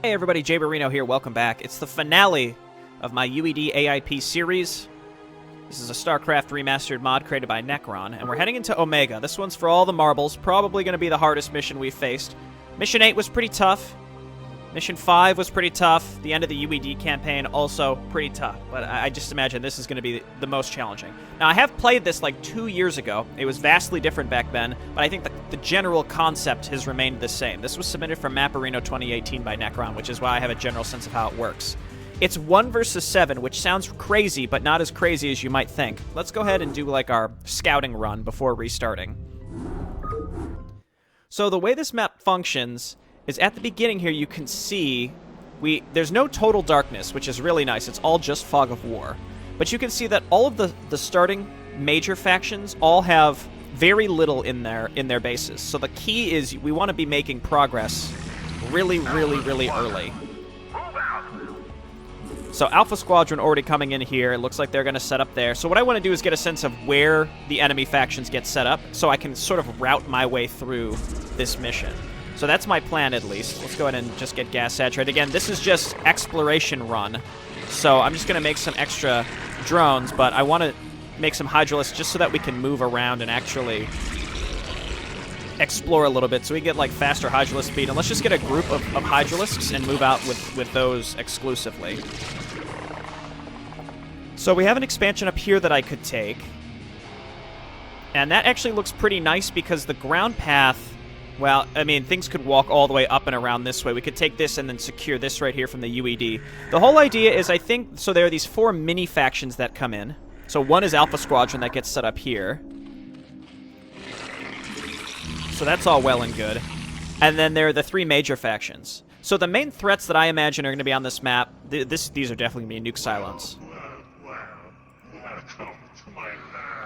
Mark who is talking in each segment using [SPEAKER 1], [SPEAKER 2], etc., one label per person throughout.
[SPEAKER 1] Hey everybody, Jay Barino here, welcome back. It's the finale of my UEDAIP series. This is a StarCraft Remastered mod created by Nekron, and we're heading into Omega. This one's for all the marbles, probably going to be the hardest mission we've faced. Mission 8 was pretty tough. Mission 5 was pretty tough. The end of the UED campaign, also pretty tough. But I just imagine this is going to be the most challenging. Now, I have played this like 2 years ago. It was vastly different back then, but I think the general concept has remained the same. This was submitted from Mapperino 2018 by Nekron, which is why I have a general sense of how it works. It's 1 versus 7, which sounds crazy, but not as crazy as you might think. Let's go ahead and do like our scouting run before restarting. So the way this map functions is at the beginning here you can see there's no total darkness, which is really nice. It's all just fog of war. But you can see that all of the starting major factions all have very little in their bases. So the key is we want to be making progress really early. So Alpha Squadron already coming in here. It looks like they're going to set up there. So what I want to do is get a sense of where the enemy factions get set up so I can sort of route my way through this mission. So that's my plan, at least. Let's go ahead and just get gas saturated. Again, this is just exploration run. So I'm just going to make some extra drones, but I want to make some hydralisks just so that we can move around and actually explore a little bit so we get like faster hydralisk speed. And let's just get a group of hydralisks and move out with those exclusively. So we have an expansion up here that I could take. And that actually looks pretty nice because the ground path, well, I mean, things could walk all the way up and around this way. We could take this and then secure this right here from the UED. The whole idea is, I think, so there are these 4 mini factions that come in. So one is Alpha Squadron that gets set up here. So that's all well and good. And then there are the 3 major factions. So the main threats that I imagine are going to be on this map, these are definitely going to be nuke silos.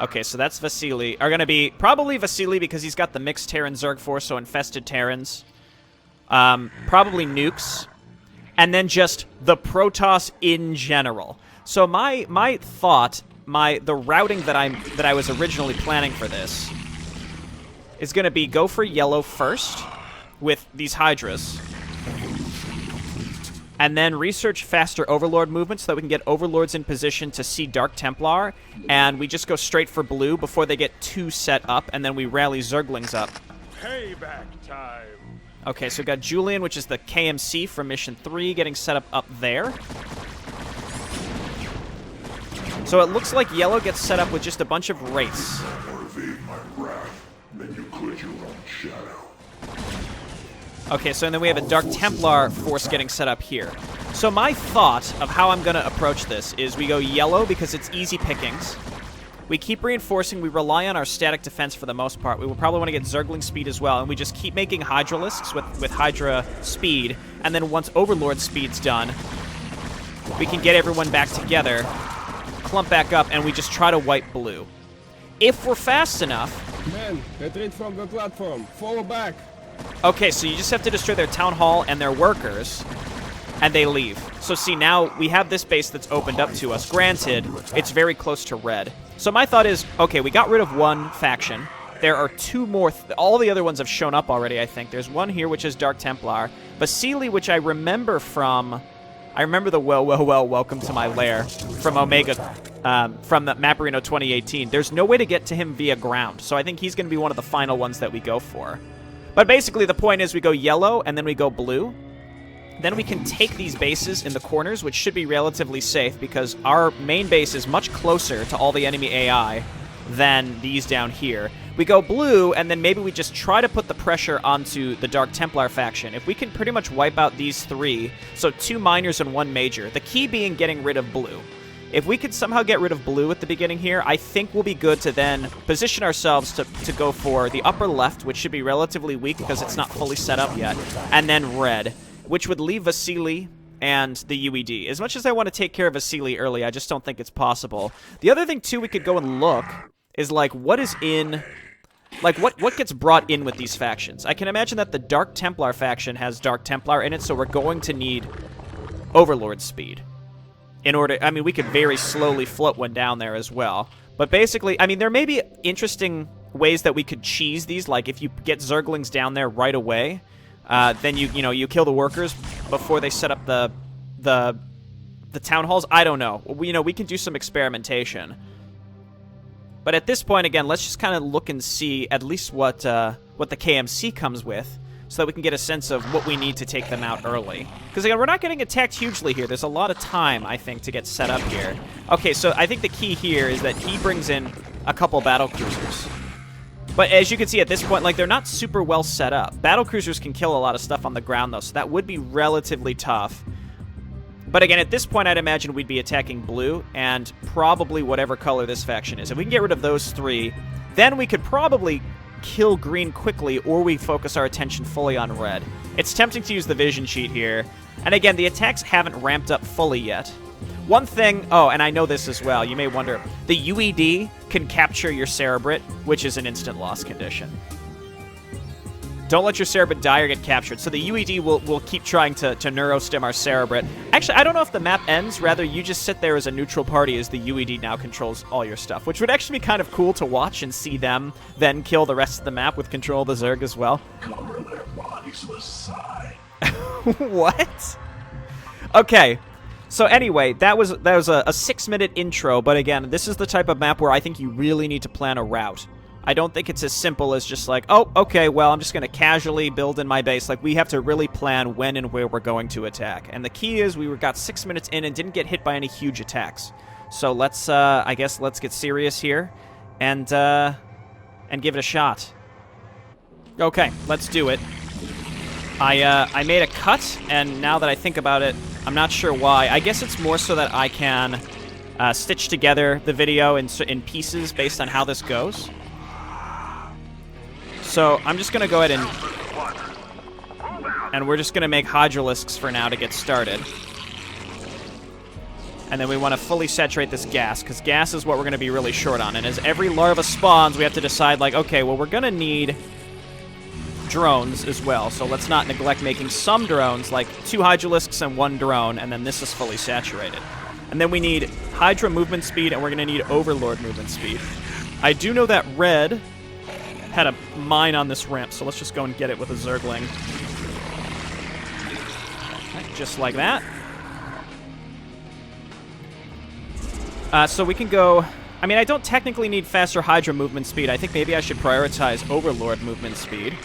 [SPEAKER 1] Okay, so that's Vasily. Are going to be probably Vasily because he's got the mixed Terran Zerg force, so infested Terrans. Probably nukes. And then just the Protoss in general. So my thought, the routing that I was originally planning for this is going to be go for yellow first with these Hydras. And then research faster Overlord movement so that we can get Overlords in position to see Dark Templar. And we just go straight for blue before they get too set up, and then we rally Zerglings up.
[SPEAKER 2] Payback time.
[SPEAKER 1] Okay, so we got Julian, which is the KMC from Mission 3, getting set up there. So it looks like yellow gets set up with just a bunch of Wraiths. Okay, so and then we have a Dark Templar force getting set up here. So my thought of how I'm going to approach this is we go yellow because it's easy pickings. We keep reinforcing. We rely on our static defense for the most part. We will probably want to get Zergling speed as well, and we just keep making Hydralisks with Hydra speed, and then once Overlord speed's done, we can get everyone back together, clump back up, and we just try to wipe blue. If we're fast enough...
[SPEAKER 2] Men, retreat from the platform. Fall back.
[SPEAKER 1] Okay, so you just have to destroy their town hall and their workers, and they leave. So see, now we have this base that's opened up to us. Granted, it's very close to red. So my thought is, okay, we got rid of one faction. There are 2 more. All the other ones have shown up already, I think. There's one here, which is Dark Templar. Vasily, which I remember from... I remember the welcome to my lair from Omega, from the Mapperino 2018. There's no way to get to him via ground, so I think he's going to be one of the final ones that we go for. But basically, the point is we go yellow, and then we go blue. Then we can take these bases in the corners, which should be relatively safe, because our main base is much closer to all the enemy AI than these down here. We go blue, and then maybe we just try to put the pressure onto the Dark Templar faction. If we can pretty much wipe out these 3, so 2 minors and 1 major, the key being getting rid of blue. If we could somehow get rid of blue at the beginning here, I think we'll be good to then position ourselves to go for the upper left, which should be relatively weak because it's not fully set up yet, and then red, which would leave Vasily and the UED. As much as I want to take care of Vasily early, I just don't think it's possible. The other thing, too, we could go and look is, like, what is in... Like, what gets brought in with these factions? I can imagine that the Dark Templar faction has Dark Templar in it, so we're going to need Overlord speed. In order, I mean, we could very slowly float one down there as well. But basically, I mean, there may be interesting ways that we could cheese these, like if you get Zerglings down there right away, then you kill the workers, before they set up the town halls? I don't know. We can do some experimentation. But at this point, again, let's just kind of look and see at least what the KMC comes with, so that we can get a sense of what we need to take them out early. Because, again, we're not getting attacked hugely here. There's a lot of time, I think, to get set up here. Okay, so I think the key here is that he brings in a couple battle cruisers. But as you can see at this point, like, they're not super well set up. Battle cruisers can kill a lot of stuff on the ground, though, so that would be relatively tough. But again, at this point, I'd imagine we'd be attacking blue and probably whatever color this faction is. If we can get rid of those three, then we could probably kill green quickly, or we focus our attention fully on red. It's tempting to use the vision cheat here. And again, the attacks haven't ramped up fully yet. One thing, oh, and I know this as well, you may wonder, the UED can capture your Cerebrit, which is an instant loss condition. Don't let your Cerebrit die or get captured. So the UED will keep trying to neurostim our Cerebrit. Actually, I don't know if the map ends. Rather, you just sit there as a neutral party as the UED now controls all your stuff, which would actually be kind of cool to watch and see them then kill the rest of the map with control of the Zerg as well.
[SPEAKER 3] Cover their bodies with sigh.
[SPEAKER 1] What? Okay. So anyway, that was a 6-minute intro, but again, this is the type of map where I think you really need to plan a route. I don't think it's as simple as just like, oh, okay, well, I'm just going to casually build in my base. Like, we have to really plan when and where we're going to attack. And the key is we got 6 minutes in and didn't get hit by any huge attacks. So let's, I guess, let's get serious here and give it a shot. Okay, let's do it. I made a cut, and now that I think about it, I'm not sure why. I guess it's more so that I can stitch together the video in pieces based on how this goes. So I'm just going to go ahead and we're just going to make Hydralisks for now to get started. And then we want to fully saturate this gas, because gas is what we're going to be really short on. And as every larva spawns, we have to decide, like, okay, well, we're going to need drones as well. So let's not neglect making some drones, like 2 Hydralisks and 1 drone, and then this is fully saturated. And then we need Hydra movement speed, and we're going to need Overlord movement speed. I do know that red had a mine on this ramp, so let's just go and get it with a Zergling. Okay, just like that. So we can go... I mean, I don't technically need faster Hydra movement speed. I think maybe I should prioritize Overlord movement speed.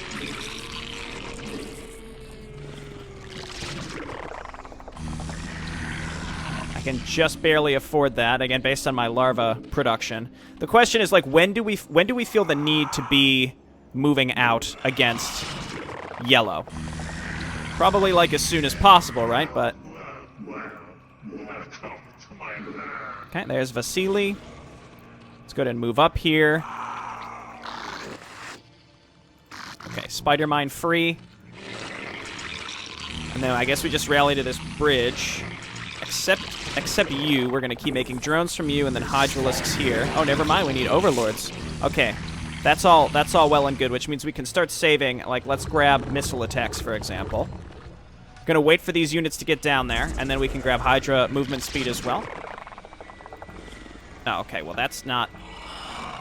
[SPEAKER 1] I can just barely afford that, again, based on my larva production. The question is, like, when do we feel the need to be moving out against yellow? Probably, like, as soon as possible, right? But... okay, there's Vasily. Let's go ahead and move up here. Okay, spider mine free. And then I guess we just rally to this bridge. Except you. We're going to keep making drones from you, and then Hydralisks here. Oh, never mind. We need Overlords. Okay. That's all well and good, which means we can start saving. Like, let's grab missile attacks, for example. Going to wait for these units to get down there, and then we can grab Hydra movement speed as well. Oh, okay. Well, that's not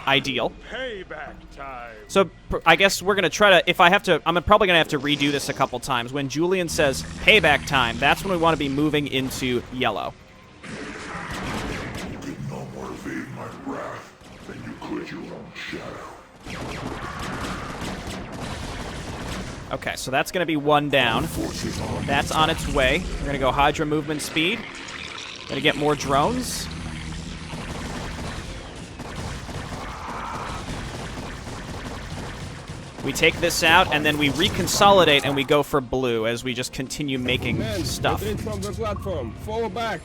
[SPEAKER 1] ideal.
[SPEAKER 2] Payback time.
[SPEAKER 1] So I guess we're going to try to, if I have to, I'm probably going to have to redo this a couple times. When Julian says payback time, that's when we want to be moving into yellow.
[SPEAKER 3] You could no more evade my wrath than you could your own shadow.
[SPEAKER 1] Okay, so that's going to be 1 down. That's on its way. We're going to go Hydra movement speed. Going to get more drones. We take this out, and then we reconsolidate, and we go for blue as we just continue making stuff.
[SPEAKER 2] Retreat from the platform. Fall back.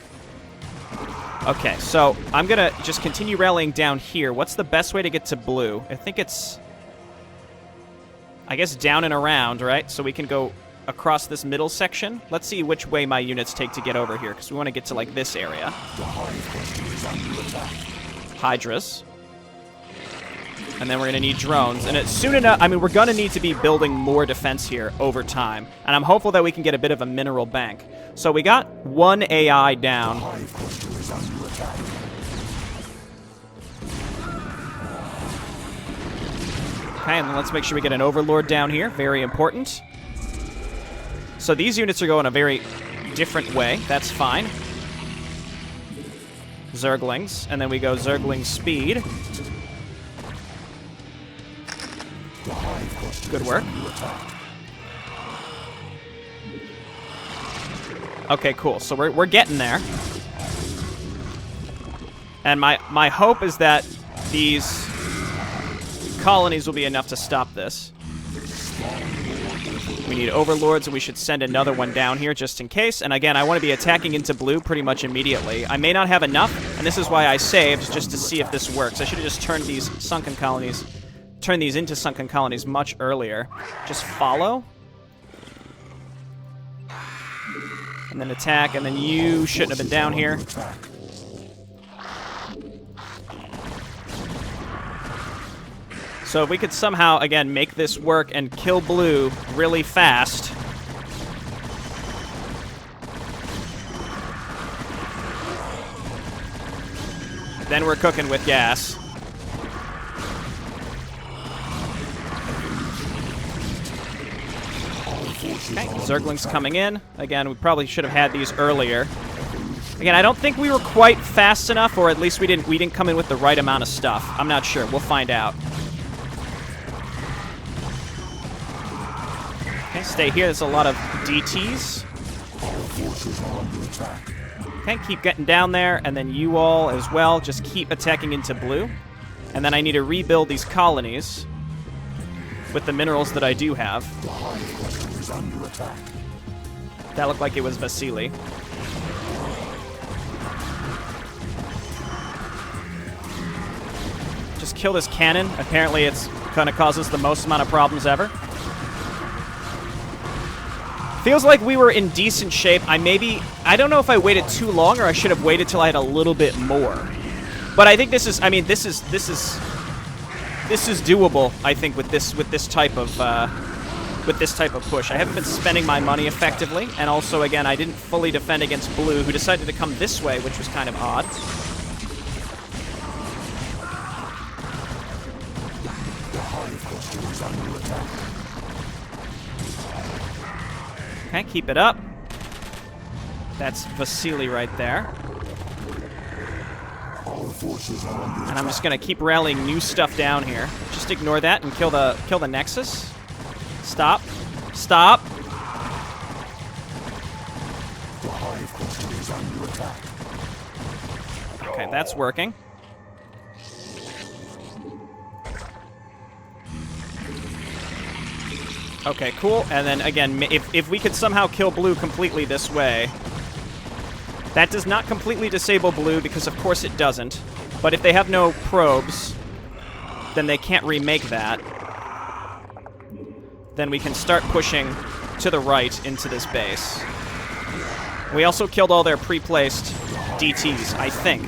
[SPEAKER 1] Okay, so I'm going to just continue rallying down here. What's the best way to get to blue? I think it's... I guess down and around, right? So we can go across this middle section. Let's see which way my units take to get over here, because we want to get to, like, this area. Hydras. And then we're going to need drones. And it's soon enough... I mean, we're going to need to be building more defense here over time. And I'm hopeful that we can get a bit of a mineral bank. So we got 1 AI down. Okay, and then let's make sure we get an Overlord down here. Very important. So these units are going a very different way. That's fine. Zerglings. And then we go Zergling speed. Good work. Okay, cool. So we're getting there. And my hope is that these colonies will be enough to stop this. We need overlords, and we should send another one down here just in case. And again, I want to be attacking into blue pretty much immediately. I may not have enough, and this is why I saved, just to see if this works. I should have just turned these sunken colonies, turned these into sunken colonies much earlier. Just follow. And then attack, and then you shouldn't have been down here. So if we could somehow, again, make this work and kill blue really fast. Then we're cooking with gas. Okay, Zerglings coming in. Again, we probably should have had these earlier. Again, I don't think we were quite fast enough, or at least we didn't come in with the right amount of stuff. I'm not sure. We'll find out. Okay, stay here. There's a lot of DTs. Okay, keep getting down there, and then you all as well. Just keep attacking into blue. And then I need to rebuild these colonies with the minerals that I do have. That looked like it was Vasily. Just kill this cannon. Apparently it's going to cause us the most amount of problems ever. Feels like we were in decent shape. I don't know if I waited too long, or I should have waited till I had a little bit more. But I think this is doable. I think with this type of push. I haven't been spending my money effectively, and also again I didn't fully defend against blue, who decided to come this way, which was kind of odd. Okay, keep it up. That's Vasily right there. And I'm just gonna keep rallying new stuff down here. Just ignore that and kill the Nexus. Stop. Stop. Okay, that's working. Okay, cool. And then, again, if we could somehow kill blue completely this way... That does not completely disable blue, because of course it doesn't. But if they have no probes, then they can't remake that. Then we can start pushing to the right into this base. We also killed all their pre-placed DTs, I think.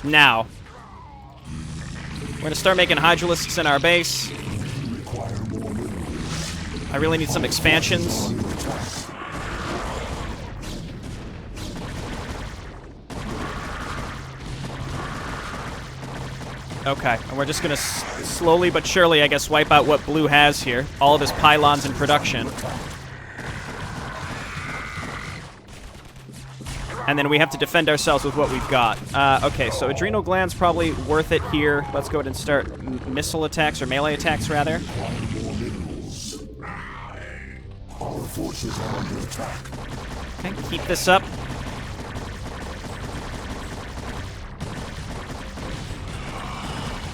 [SPEAKER 1] Now. We're going to start making Hydralisks in our base. I really need some expansions. Okay, and we're just going to slowly but surely, I guess, wipe out what blue has here. All of his pylons in production. And then we have to defend ourselves with what we've got. Okay, so adrenal glands probably worth it here. Let's go ahead and start missile attacks, or melee attacks, rather. Okay, keep this up.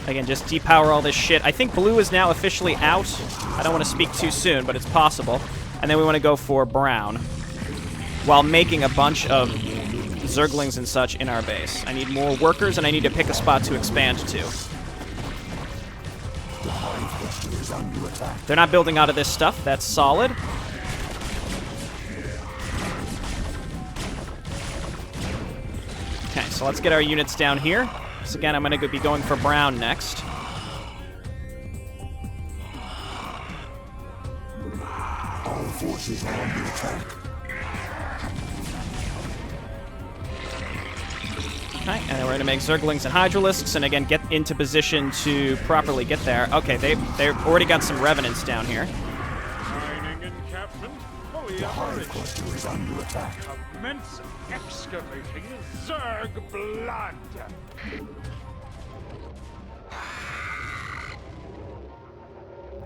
[SPEAKER 1] Again, just depower all this shit. I think blue is now officially out. I don't want to speak too soon, but it's possible. And then we want to go for brown, while making a bunch of Zerglings and such in our base. I need more workers, and I need to pick a spot to expand to. They're not building out of this stuff. That's solid. Okay, so let's get our units down here. So again, I'm going to be going for brown next.
[SPEAKER 3] Our forces are under attack.
[SPEAKER 1] Okay, and then we're going to make Zerglings and Hydralisks, and again, get into position to properly get there. Okay, they've already got some Revenants down here.
[SPEAKER 2] Mining and fully operational. Commence excavating Zerg blood.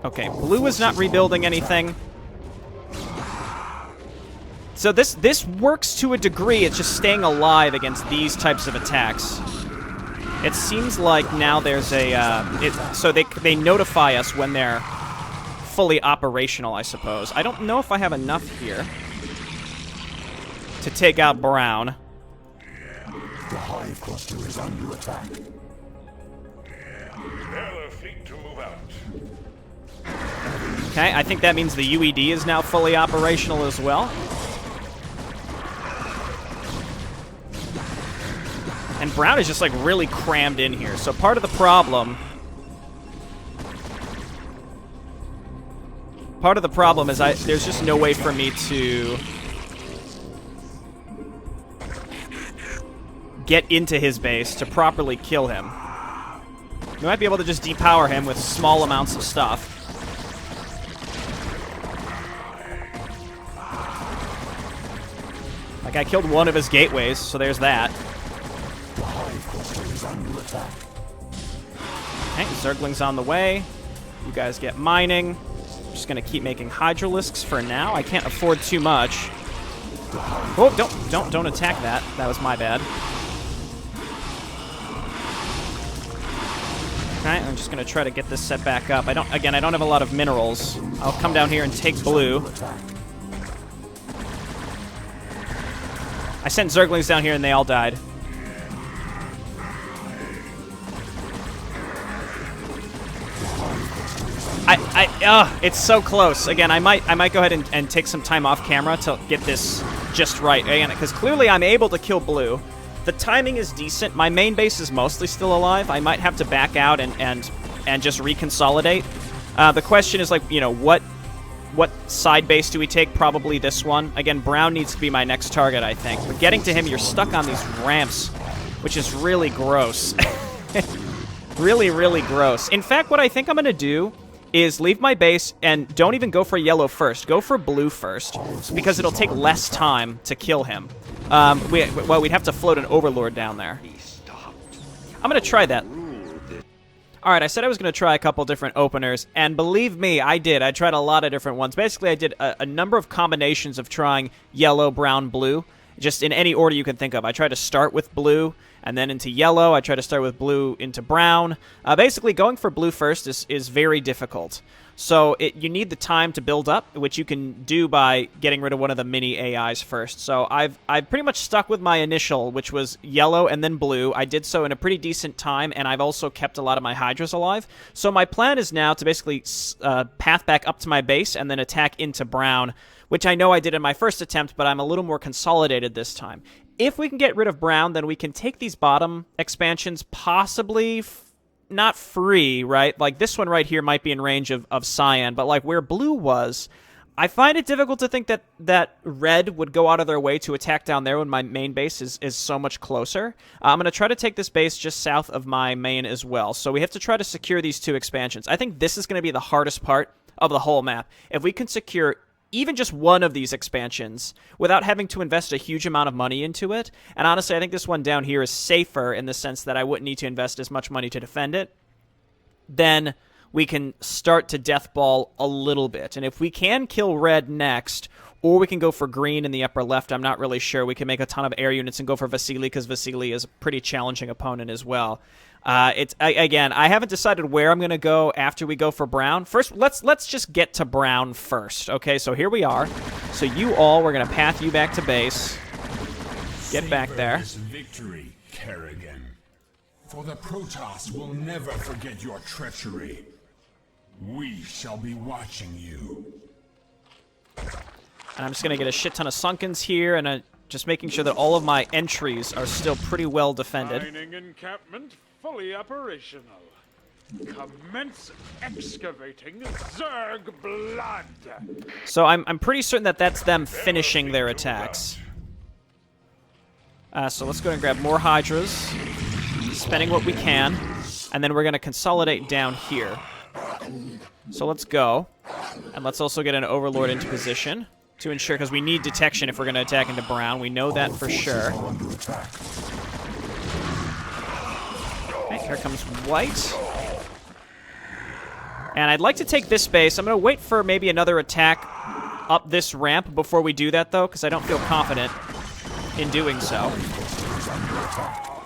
[SPEAKER 1] Okay, blue is not rebuilding anything. So this works to a degree. It's just staying alive against these types of attacks. It seems like now there's a... so they notify us when they're fully operational, I suppose. I don't know if I have enough here to take out Brown.
[SPEAKER 3] The hive cluster is under attack.
[SPEAKER 4] Tell our fleet to move out.
[SPEAKER 1] Okay, I think that means the UED is now fully operational as well. And Brown is just, like, really crammed in here. So part of the problem... Part of the problem is there's just no way for me to get into his base to properly kill him. We might be able to just depower him with small amounts of stuff. Like, I killed one of his gateways, so there's that. Okay, Zergling's on the way. You guys get mining. I'm just gonna keep making Hydralisks for now. I can't afford too much. Oh, don't attack that. That was my bad. Okay, I'm just gonna try to get this set back up. I don't have a lot of minerals. I'll come down here and take blue. I sent Zerglings down here and they all died. It's so close. Again, I might go ahead and take some time off camera to get this just right. Again, because clearly I'm able to kill blue. The timing is decent. My main base is mostly still alive. I might have to back out and just reconsolidate. The question is, like, you know, what side base do we take? Probably this one. Again, Brown needs to be my next target, I think. But getting to him, you're stuck on these ramps, which is really gross. Really, really gross. In fact, what I think I'm going to do is leave my base and don't even go for yellow first. Go for blue first, because it'll take less time to kill him. We'd have to float an overlord down there. I'm going to try that. Alright, I said I was going to try a couple different openers, and believe me, I did. I tried a lot of different ones. Basically, I did a number of combinations of trying yellow, brown, blue, just in any order you can think of. I tried to start with blue, and then into yellow. I tried to start with blue into brown. Basically, going for blue first is very difficult. So you need the time to build up, which you can do by getting rid of one of the mini AIs first. So I've pretty much stuck with my initial, which was yellow and then blue. I did so in a pretty decent time, and I've also kept a lot of my Hydras alive. So my plan is now to basically path back up to my base and then attack into brown, which I know I did in my first attempt, but I'm a little more consolidated this time. If we can get rid of brown, then we can take these bottom expansions, possibly not free, right? Like, this one right here might be in range of cyan, but like where blue was, I find it difficult to think that red would go out of their way to attack down there when my main base is so much closer. I'm going to try to take this base just south of my main as well. So we have to try to secure these two expansions. I think this is going to be the hardest part of the whole map. If we can secure even just one of these expansions without having to invest a huge amount of money into it. And honestly, I think this one down here is safer in the sense that I wouldn't need to invest as much money to defend it. Then we can start to deathball a little bit. And if we can kill red next, or we can go for green in the upper left, I'm not really sure. We can make a ton of air units and go for Vasily, because Vasily is a pretty challenging opponent as well. Again, I haven't decided where I'm going to go after we go for brown. First, let's just get to brown first. Okay, so here we are. So you all, we're going to path you back to base. Get back there.
[SPEAKER 5] Victory, Kerrigan. For the Protoss will never forget your treachery. We shall be watching you.
[SPEAKER 1] And I'm just going to get a shit ton of Sunkens here, and just making sure that all of my entries are still pretty well defended.
[SPEAKER 2] Mining encampment fully operational. Commence excavating Zerg blood.
[SPEAKER 1] So I'm pretty certain that that's them finishing their attacks. So let's go and grab more Hydras, spending what we can, and then we're going to consolidate down here. So let's go, and let's also get an Overlord into position. to ensure, because we need detection if we're going to attack into brown. We know that for sure. Okay, here comes white. And I'd like to take this base. I'm going to wait for maybe another attack up this ramp before we do that, though, because I don't feel confident in doing so.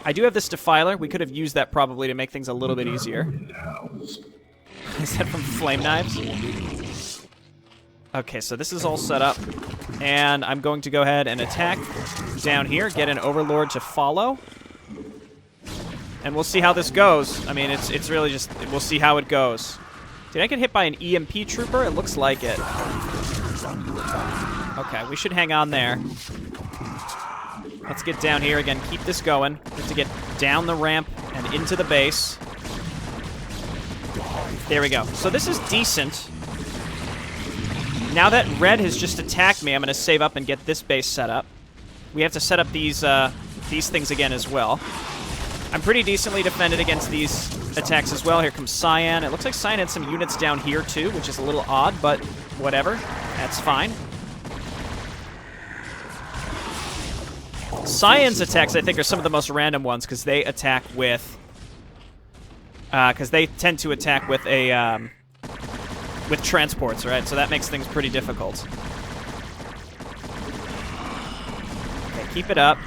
[SPEAKER 1] I do have this Defiler. We could have used that probably to make things a little bit easier. Is that from Flame Knives? Okay, so this is all set up. And I'm going to go ahead and attack down here, get an Overlord to follow. And we'll see how this goes. I mean, it's really just, we'll see how it goes. Did I get hit by an EMP trooper? It looks like it. Okay, we should hang on there. Let's get down here again. Keep this going. We have to get down the ramp and into the base. There we go. So this is decent. Now that red has just attacked me, I'm going to save up and get this base set up. We have to set up these things again as well. I'm pretty decently defended against these attacks as well. Here comes Cyan. It looks like Cyan had some units down here too, which is a little odd, but whatever. That's fine. Cyan's attacks, I think, are some of the most random ones because they attack with... because they tend to attack with a... with transports, right? So that makes things pretty difficult. Okay, keep it up.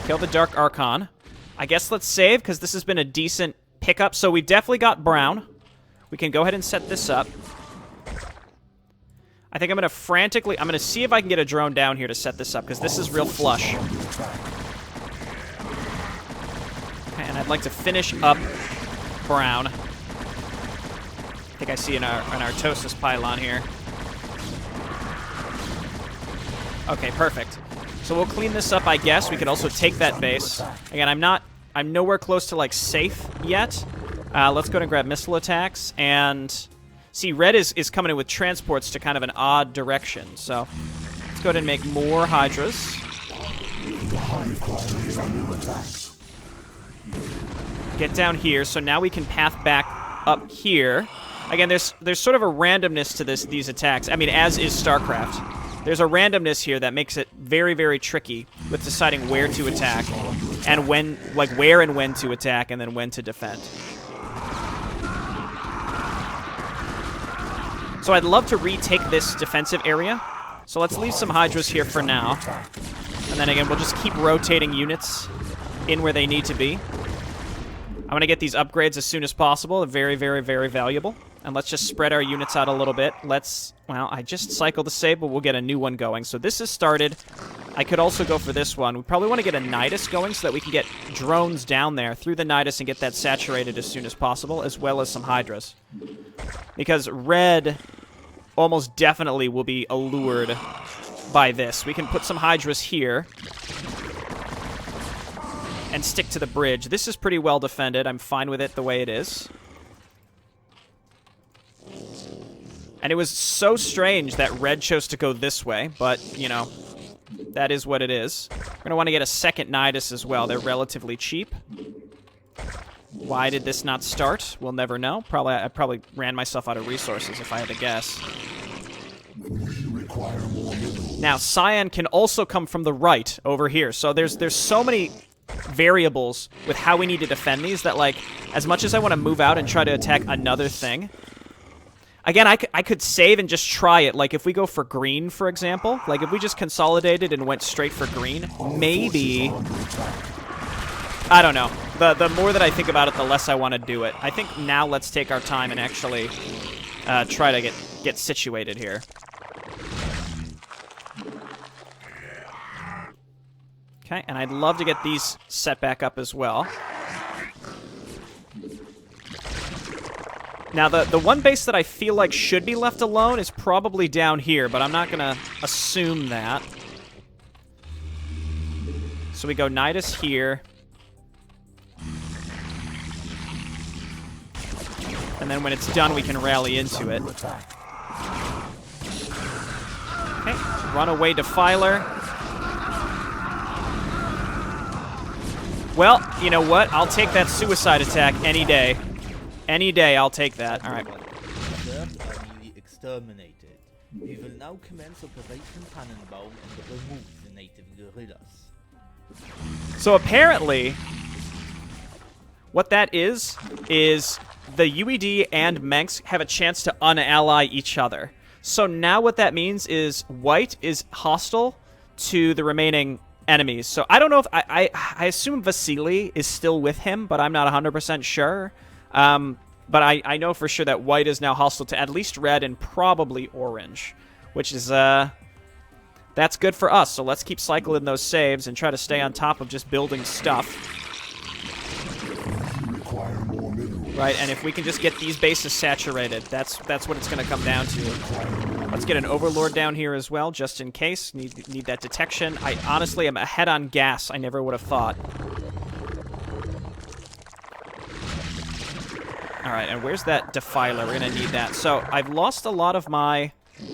[SPEAKER 1] Kill the Dark Archon. I guess let's save, because this has been a decent pickup. So we definitely got brown. We can go ahead and set this up. I think I'm going to frantically... I'm going to see if I can get a drone down here to set this up, because this is real flush. Okay, and I'd like to finish up brown. I think I see an Artosis pylon here. Okay, perfect. So we'll clean this up, I guess. We could also take that base. Again, I'm nowhere close to, like, safe yet. Let's go and grab missile attacks. And see, red is coming in with transports to kind of an odd direction. So let's go ahead and make more Hydras. Get down here. So now we can path back up here. Again, there's sort of a randomness to these attacks. I mean, as is StarCraft. There's a randomness here that makes it very, very tricky with deciding where to attack and when, like where and when to attack and then when to defend. So I'd love to retake this defensive area. So let's leave some Hydras here for now. And then again, we'll just keep rotating units in where they need to be. I'm going to get these upgrades as soon as possible. They're very, very, very valuable. And let's just spread our units out a little bit. Well, I just cycled the save, but we'll get a new one going. So this is started. I could also go for this one. We probably want to get a Nidus going so that we can get drones down there through the Nidus and get that saturated as soon as possible, as well as some Hydras. Because red almost definitely will be allured by this. We can put some Hydras here and stick to the bridge. This is pretty well defended. I'm fine with it the way it is. And it was so strange that red chose to go this way, but, you know, that is what it is. We're going to want to get a second Nidus as well. They're relatively cheap. Why did this not start? We'll never know. I probably ran myself out of resources if I had to guess. Now, Cyan can also come from the right over here. So there's so many variables with how we need to defend these that, like, as much as I want to move out and try to attack another thing... Again, I could save and just try it. Like, if we go for green, for example. Like, if we just consolidated and went straight for green, maybe... I don't know. The more that I think about it, the less I want to do it. I think now let's take our time and actually try to get situated here. Okay, and I'd love to get these set back up as well. Now, the one base that I feel like should be left alone is probably down here, but I'm not going to assume that. So we go Nidus here. And then when it's done, we can rally into it. Okay, runaway Defiler. Well, you know what? I'll take that suicide attack any day. Any day, I'll take that. All right.
[SPEAKER 6] Observed are nearly exterminated. We will now commence Operation Tannenbaum and remove the native guerrillas.
[SPEAKER 1] So apparently, what that is the UED and Menks have a chance to unally each other. So now what that means is white is hostile to the remaining enemies. So I don't know if I assume Vasily is still with him, but I'm not 100% sure. But I know for sure that white is now hostile to at least red and probably orange, which is that's good for us. So let's keep cycling those saves and try to stay on top of just building stuff. Right, and if we can just get these bases saturated, that's what it's going to come down to. Let's get an Overlord down here as well, just in case. Need that detection. I honestly am ahead on gas. I never would have thought. All right, and where's that Defiler? We're going to need that. So I've lost a lot of my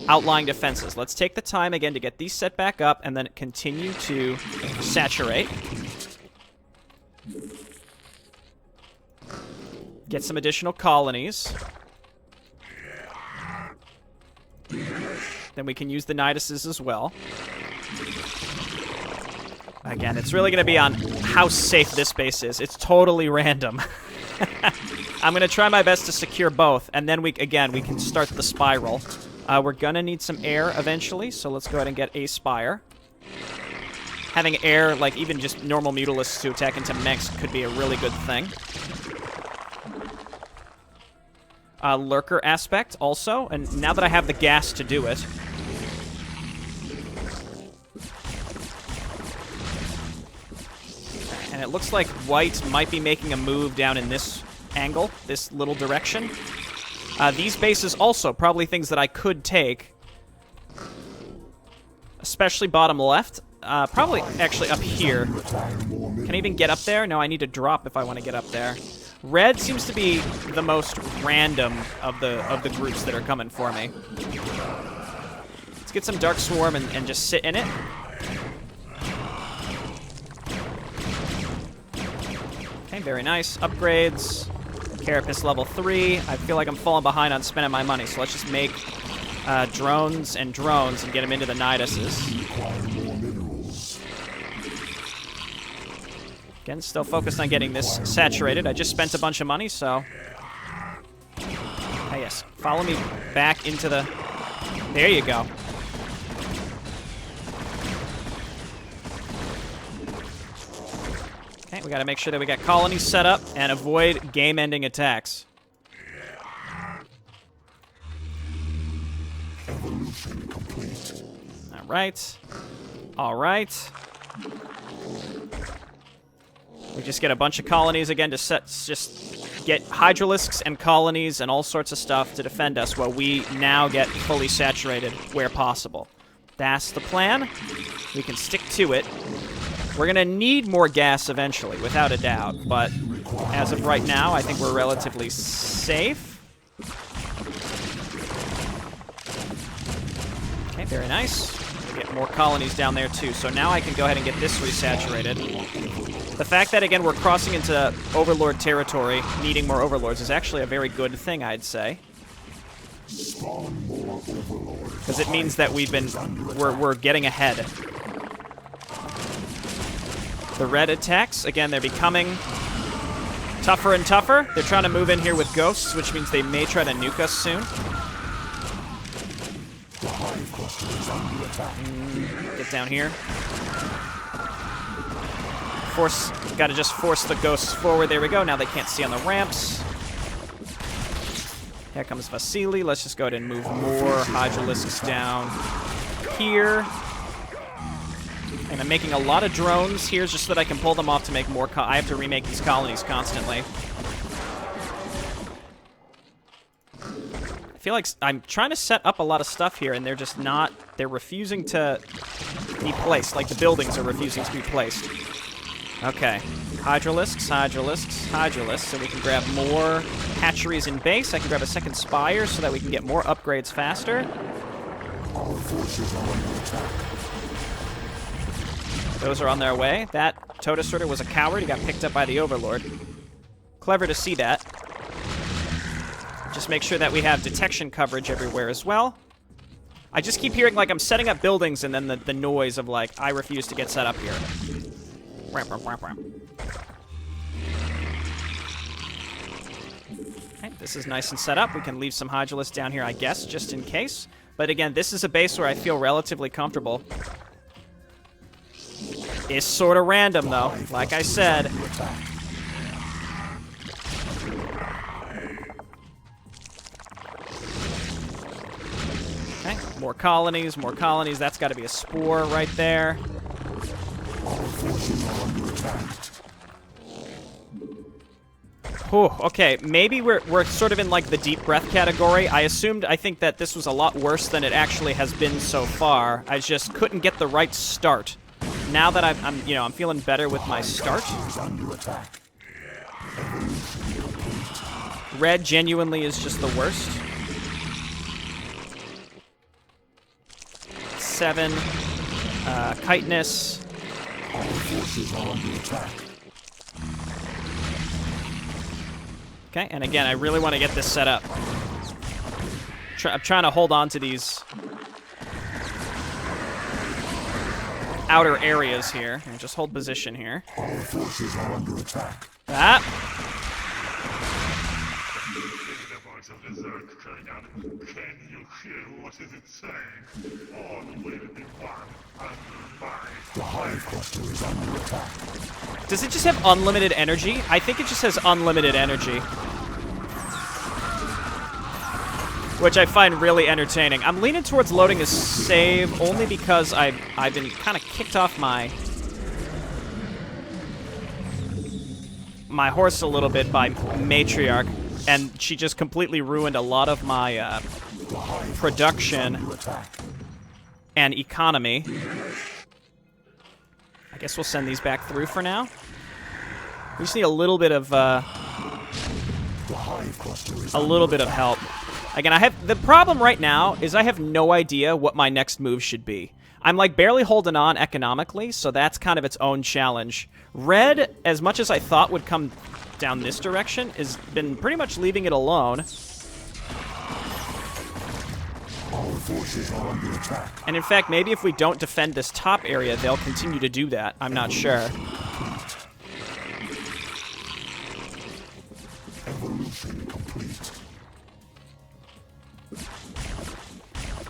[SPEAKER 1] outlying defenses. Let's take the time again to get these set back up and then continue to saturate. Get some additional colonies. Then we can use the Niduses as well. Again, it's really going to be on how safe this base is. It's totally random. I'm going to try my best to secure both, and then we can start the spiral. We're going to need some air eventually, so let's go ahead and get a spire. Having air, like even just normal Mutalisks to attack into mechs could be a really good thing. Lurker aspect also, and now that I have the gas to do it. And it looks like white might be making a move down in this angle, this little direction. These bases also, probably things that I could take. Especially bottom left. Probably actually up here. Can I even get up there? No, I need to drop if I want to get up there. Red seems to be the most random of the groups that are coming for me. Let's get some Dark Swarm and just sit in it. Okay, very nice. Upgrades. Carapace level 3. I feel like I'm falling behind on spending my money, so let's just make drones and get them into the Niduses. Again, still focused on getting this saturated. I just spent a bunch of money, so... Ah, yes. Follow me back into the... There you go. Okay, we gotta make sure that we got colonies set up and avoid game-ending attacks. Alright. Alright. We just get a bunch of colonies again to just get Hydralisks and colonies and all sorts of stuff to defend us while we now get fully saturated where possible. That's the plan. We can stick to it. We're going to need more gas eventually, without a doubt, but as of right now, I think we're relatively safe. Okay, very nice. We get more colonies down there too, so now I can go ahead and get this resaturated. The fact that, again, we're crossing into Overlord territory, needing more Overlords, is actually a very good thing, I'd say. Because it means that we're getting ahead. The red attacks, again, they're becoming tougher and tougher. They're trying to move in here with ghosts, which means they may try to nuke us soon. Get down here. Gotta just force the ghosts forward. There we go. Now they can't see on the ramps. Here comes Vasily. Let's just go ahead and move more Hydralisks down here. And I'm making a lot of drones here just so that I can pull them off to make more. I have to remake these colonies constantly. I feel like I'm trying to set up a lot of stuff here, and they're just not. They're refusing to be placed. Like the buildings are refusing to be placed. Okay. Hydralisks, so we can grab more hatcheries in base. I can grab a second spire so that we can get more upgrades faster.
[SPEAKER 3] Our forces are under attack.
[SPEAKER 1] Those are on their way. That Totasorter was a coward. He got picked up by the Overlord. Clever to see that. Just make sure that we have detection coverage everywhere as well. I just keep hearing, like, I'm setting up buildings and then the noise of, like, I refuse to get set up here. Okay, this is nice and set up. We can leave some Hydralisks down here, I guess, just in case. But again, this is a base where I feel relatively comfortable. It's sort of random, though, like I said. Okay, more colonies, more colonies. That's got to be a spore right there. Whew, okay, maybe we're sort of in, like, the deep breath category. I think that this was a lot worse than it actually has been so far. I just couldn't get the right start. Now that I'm feeling better with my start. Red genuinely is just the worst. 7. Chitinous. Okay, and again, I really want to get this set up. I'm trying to hold on to these outer areas here. And just hold position here.
[SPEAKER 3] Our forces are under attack.
[SPEAKER 1] Ah!
[SPEAKER 3] The voice of the Zerg Dragon. Can you hear what is it saying? All will be one under mine. The Hive Cluster is under attack.
[SPEAKER 1] Does it just have unlimited energy? I think it just has unlimited energy. Which I find really entertaining. I'm leaning towards loading a save only because I've been kind of kicked off my horse a little bit by Matriarch, and she just completely ruined a lot of my production and economy. I guess we'll send these back through for now. We just need a little bit of help. Again, the problem right now is I have no idea what my next move should be. I'm, like, barely holding on economically, so that's kind of its own challenge. Red, as much as I thought would come down this direction, has been pretty much leaving it alone.
[SPEAKER 3] Our forces are under attack.
[SPEAKER 1] And in fact, maybe if we don't defend this top area, they'll continue to do that. I'm not sure.
[SPEAKER 3] Evolution complete.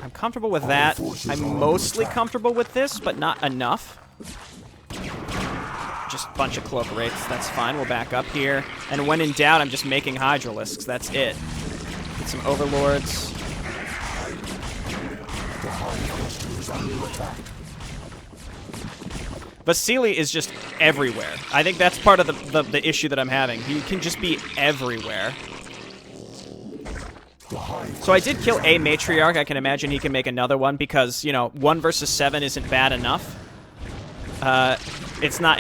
[SPEAKER 1] I'm comfortable with that. I'm mostly comfortable with this, but not enough. Just a bunch of cloak wraiths. That's fine. We'll back up here. And when in doubt, I'm just making Hydralisks. That's it. Get some overlords. Vasily is just everywhere. I think that's part of the issue that I'm having. He can just be everywhere. So I did kill a Matriarch. I can imagine he can make another one because, 1 versus 7 isn't bad enough. It's not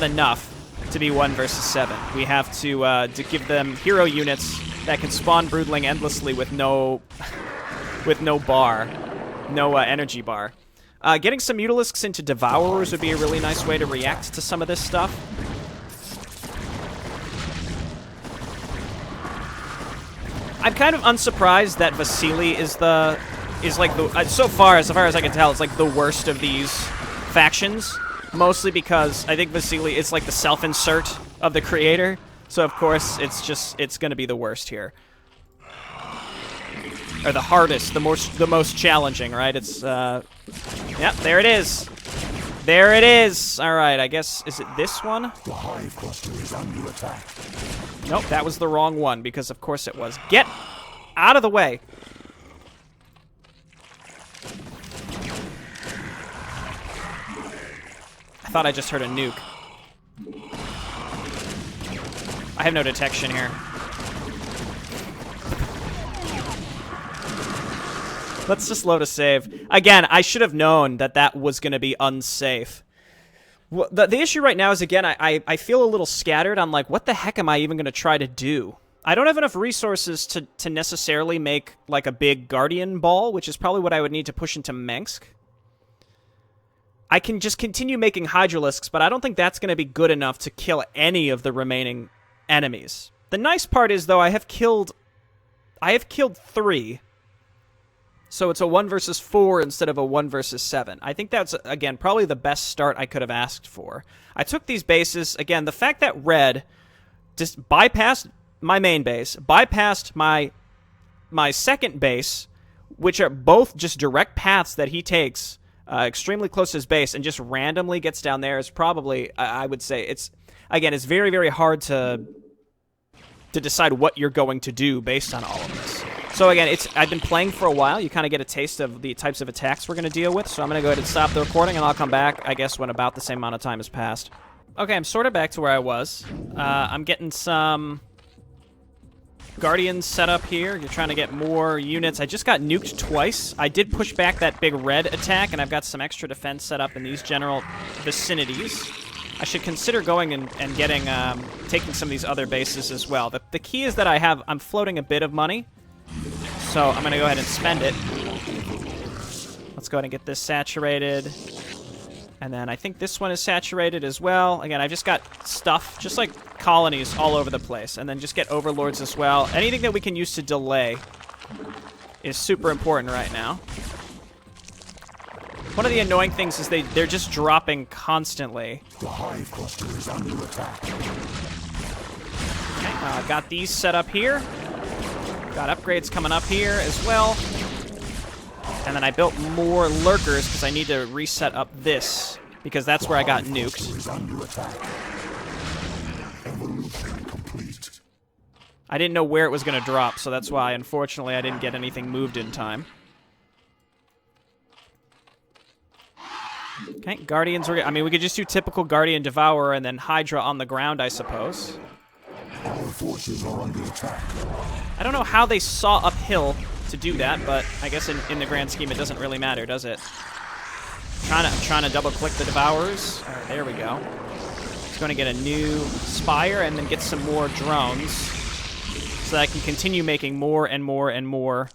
[SPEAKER 1] enough to be 1 versus 7. We have to give them hero units that can spawn broodling endlessly with no bar, no energy bar. Getting some Mutalisks into Devourers would be a really nice way to react to some of this stuff. I'm kind of unsurprised that Vasily is like the so far as I can tell, it's like the worst of these factions. Mostly because I think Vasily is like the self-insert of the creator. So of course it's going to be the worst here. Or the hardest, the most challenging, right? It's yep, there it is. There it is. All right, I guess is it this one?
[SPEAKER 3] The Hive Cluster is under attack.
[SPEAKER 1] Nope, that was the wrong one because of course it was. Get out of the way. I thought I just heard a nuke. I have no detection here. Let's just load a save. Again, I should have known that was going to be unsafe. Well, the issue right now is, again, I feel a little scattered on, like, what the heck am I even going to try to do? I don't have enough resources to necessarily make, like, a big Guardian ball, which is probably what I would need to push into Mensk. I can just continue making Hydralisks, but I don't think that's going to be good enough to kill any of the remaining enemies. The nice part is, though, I have killed 3. So it's a 1 versus 4 instead of a 1 versus 7. I think that's, again, probably the best start I could have asked for. I took these bases. Again, the fact that red just bypassed my main base, bypassed my second base, which are both just direct paths that he takes extremely close to his base and just randomly gets down there is probably, I would say, it's very, very hard to decide what you're going to do based on all of this. So again, I've been playing for a while. You kind of get a taste of the types of attacks we're going to deal with. So I'm going to go ahead and stop the recording, and I'll come back, I guess, when about the same amount of time has passed. Okay, I'm sort of back to where I was. I'm getting some Guardians set up here. You're trying to get more units. I just got nuked twice. I did push back that big red attack, and I've got some extra defense set up in these general vicinities. I should consider going and getting, taking some of these other bases as well. The key is that I'm floating a bit of money, so I'm going to go ahead and spend it. Let's go ahead and get this saturated. And then I think this one is saturated as well. Again, I've just got stuff, just like colonies all over the place. And then just get overlords as well. Anything that we can use to delay is super important right now. One of the annoying things is they're just dropping constantly.
[SPEAKER 5] The hive cluster is under attack.
[SPEAKER 1] Okay, I've got these set up here. Got upgrades coming up here as well. And then I built more lurkers because I need to reset up this, because that's where I got nuked. I didn't know where it was going to drop, so that's why, unfortunately, I didn't get anything moved in time. Okay, Guardians are... I mean, we could just do typical Guardian Devourer and then Hydra on the ground, I suppose.
[SPEAKER 5] Our forces are under attack.
[SPEAKER 1] I don't know how they saw uphill to do that, but I guess in the grand scheme it doesn't really matter, does it? I'm trying to double-click the Devourers. All right, there we go. Just going to get a new Spire and then get some more drones so that I can continue making more and more and more.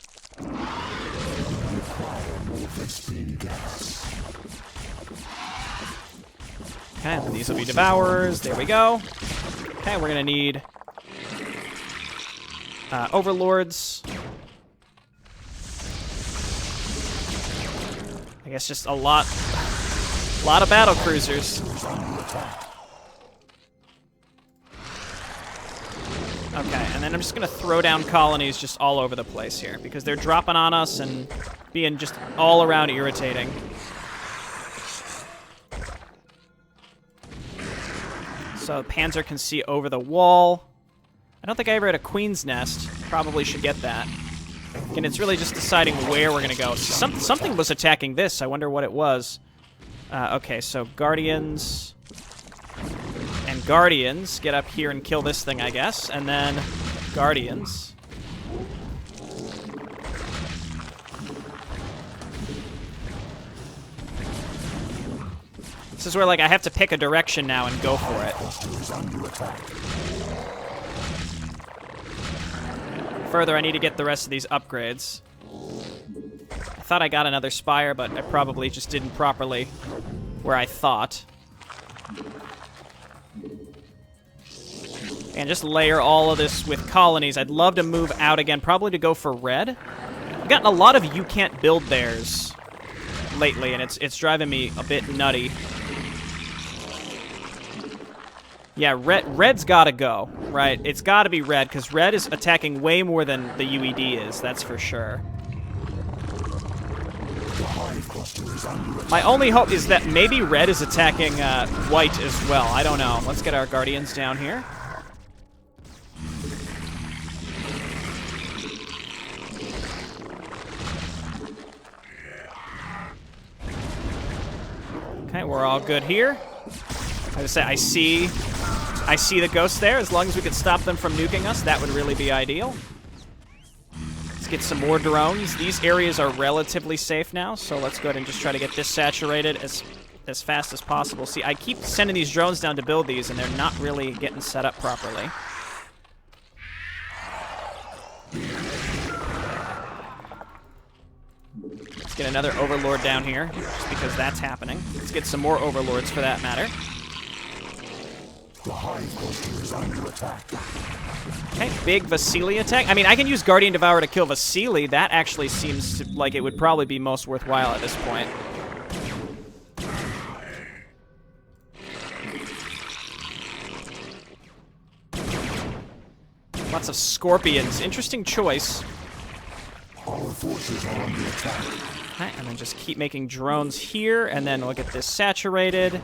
[SPEAKER 1] Okay, and these will be Devourers. There we go. Okay, we're going to need Overlords. I guess just a lot of battle cruisers. Okay, and then I'm just going to throw down colonies just all over the place here, because they're dropping on us and being just all around irritating. So Panzer can see over the wall. I don't think I ever had a Queen's Nest. Probably should get that. And it's really just deciding where we're going to go. Something was attacking this. I wonder what it was. Okay, so Guardians and Guardians get up here and kill this thing, I guess. And then Guardians. This is where, like, I have to pick a direction now and go for it. Further, I need to get the rest of these upgrades. I thought I got another Spire, but I probably just didn't properly where I thought. And just layer all of this with colonies. I'd love to move out again, probably to go for red. I've gotten a lot of you can't build theirs lately, and it's driving me a bit nutty. Yeah, red's gotta go, right? It's gotta be red, because red is attacking way more than the UED is, that's for sure. My only hope is that maybe red is attacking white as well. I don't know. Let's get our Guardians down here. Okay, we're all good here. Like I say, I see the ghosts there. As long as we could stop them from nuking us, that would really be ideal. Let's get some more drones. These areas are relatively safe now, so let's go ahead and just try to get this saturated as fast as possible. See, I keep sending these drones down to build these, and they're not really getting set up properly. Let's get another Overlord down here, just because that's happening. Let's get some more Overlords for that matter. Okay, big Vasily attack. I mean, I can use Guardian Devourer to kill Vasily. That actually seems like it would probably be most worthwhile at this point. Lots of scorpions. Interesting choice. Okay, and then just keep making drones here, and then look at this saturated.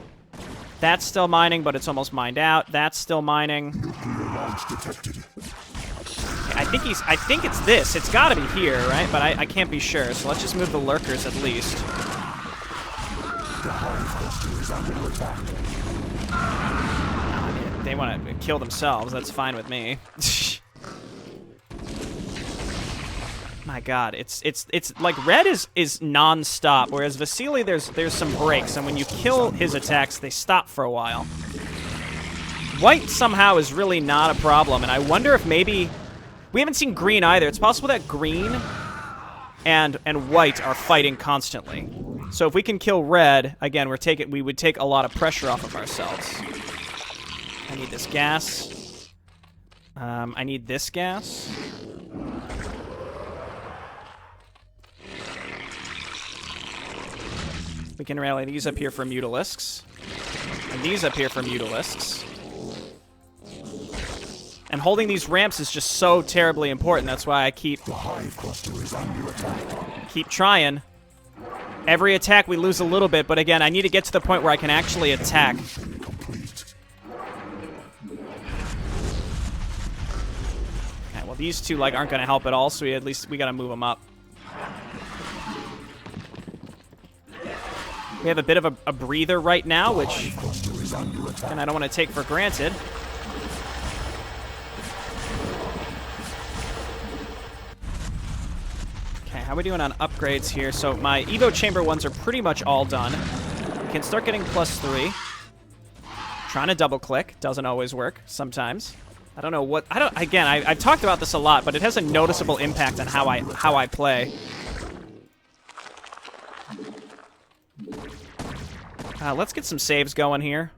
[SPEAKER 1] That's still mining, but it's almost mined out. That's still mining. I think it's this. It's gotta be here, right? But I can't be sure, so let's just move the lurkers at least. I mean, they want to kill themselves. That's fine with me. My God, it's like red is non-stop, whereas Vasily there's some breaks, and when you kill his attacks, they stop for a while. White somehow is really not a problem, and I wonder if maybe we haven't seen green either. It's possible that green and white are fighting constantly. So if we can kill red, again, we would take a lot of pressure off of ourselves. I need this gas. I need this gas. We can rally these up here for Mutalisks. And these up here for Mutalisks. And holding these ramps is just so terribly important. That's why I keep trying. Every attack we lose a little bit, but again, I need to get to the point where I can actually attack. Okay, well these two aren't going to help at all, so at least we got to move them up. We have a bit of a breather right now, which and I don't want to take for granted. Okay, how are we doing on upgrades here? So my Evo Chamber ones are pretty much all done. We can start getting +3. Trying to double click. Doesn't always work. Sometimes. I don't know what... Again, I've talked about this a lot, but it has a noticeable impact on how I play. Let's get some saves going here.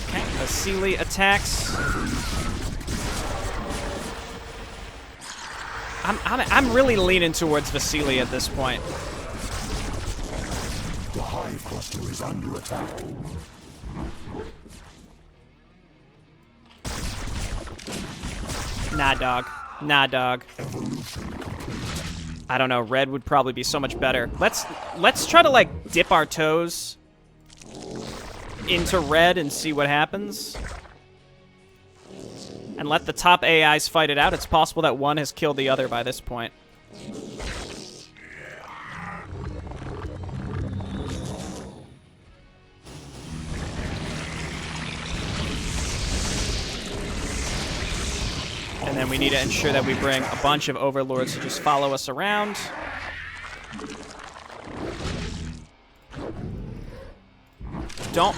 [SPEAKER 1] Okay, Vasily attacks. I'm really leaning towards Vasily at this point.
[SPEAKER 7] The hive cluster is under attack.
[SPEAKER 1] Nah, dog. Nah, dog. I don't know. Red would probably be so much better. Let's try to dip our toes into red and see what happens. And let the top AIs fight it out. It's possible that one has killed the other by this point. And then we need to ensure that we bring a bunch of overlords to just follow us around. Don't.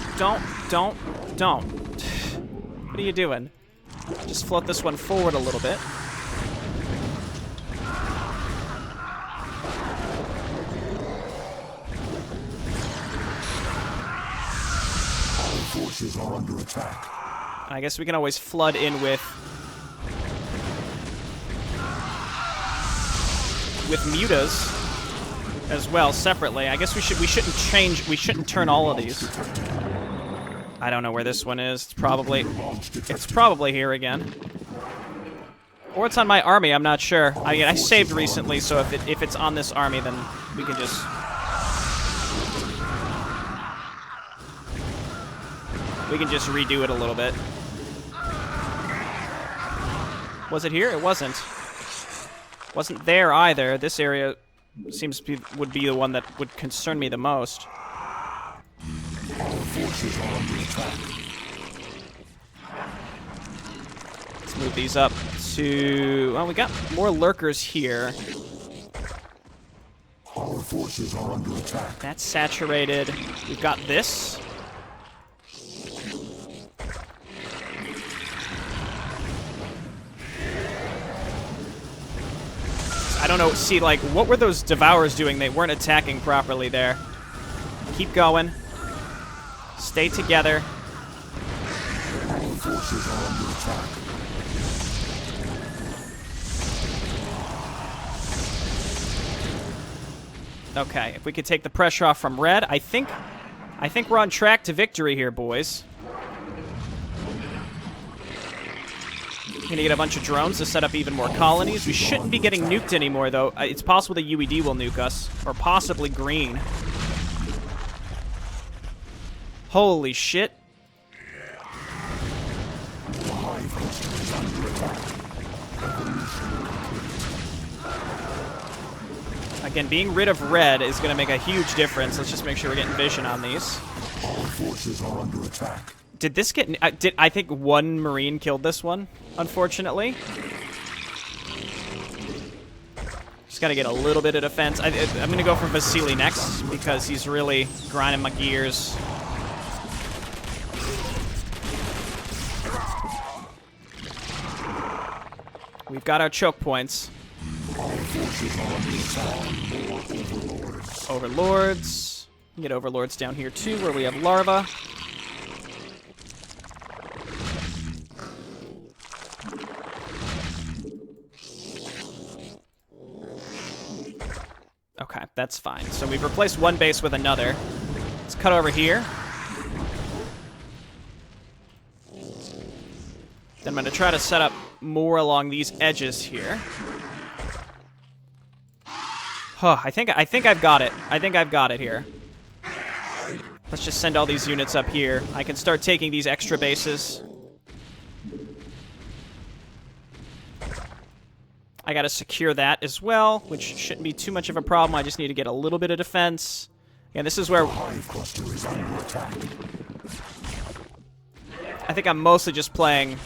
[SPEAKER 1] What are you doing? Just float this one forward a little bit.
[SPEAKER 7] Our forces are under attack.
[SPEAKER 1] I guess we can always flood in with mutas as well separately. I guess we shouldn't turn all of these. I don't know where this one is. It's probably here again. Or it's on my army, I'm not sure. I saved recently, so if it's on this army, then we can just redo it a little bit. Was it here? It wasn't. Wasn't there either. This area seems to would be the one that would concern me the most.
[SPEAKER 7] Our forces are under attack.
[SPEAKER 1] Let's move these up to... Well, we got more lurkers here.
[SPEAKER 7] Our forces are under attack.
[SPEAKER 1] That's saturated. We've got this. don't know. See, like, what were those Devourers doing? They weren't attacking properly there. Keep going. Stay together.
[SPEAKER 7] Our forces are under attack.
[SPEAKER 1] Okay, if we could take the pressure off from red, I think we're on track to victory here, boys. Gonna get a bunch of drones to set up even more colonies. We shouldn't be getting nuked anymore, though. It's possible the UED will nuke us, or possibly green. Holy shit. Again, being rid of red is going to make a huge difference. Let's just make sure we're getting vision on these.
[SPEAKER 7] Our forces are under attack.
[SPEAKER 1] Did this get... I think one Marine killed this one, unfortunately. Just got to get a little bit of defense. I'm going to go for Vasily next, because he's really grinding my gears. We've got our choke points.
[SPEAKER 7] Our forces are under attack. More overlords.
[SPEAKER 1] Overlords. We can get overlords down here too, where we have larva. Okay, that's fine. So we've replaced one base with another. Let's cut over here. Then I'm going to try to set up more along these edges here. Huh, I think I've got it. I think I've got it here. Let's just send all these units up here. I can start taking these extra bases. I gotta secure that as well, which shouldn't be too much of a problem. I just need to get a little bit of defense. And this is where...
[SPEAKER 7] Hive cluster is under attack.
[SPEAKER 1] I think I'm mostly just playing...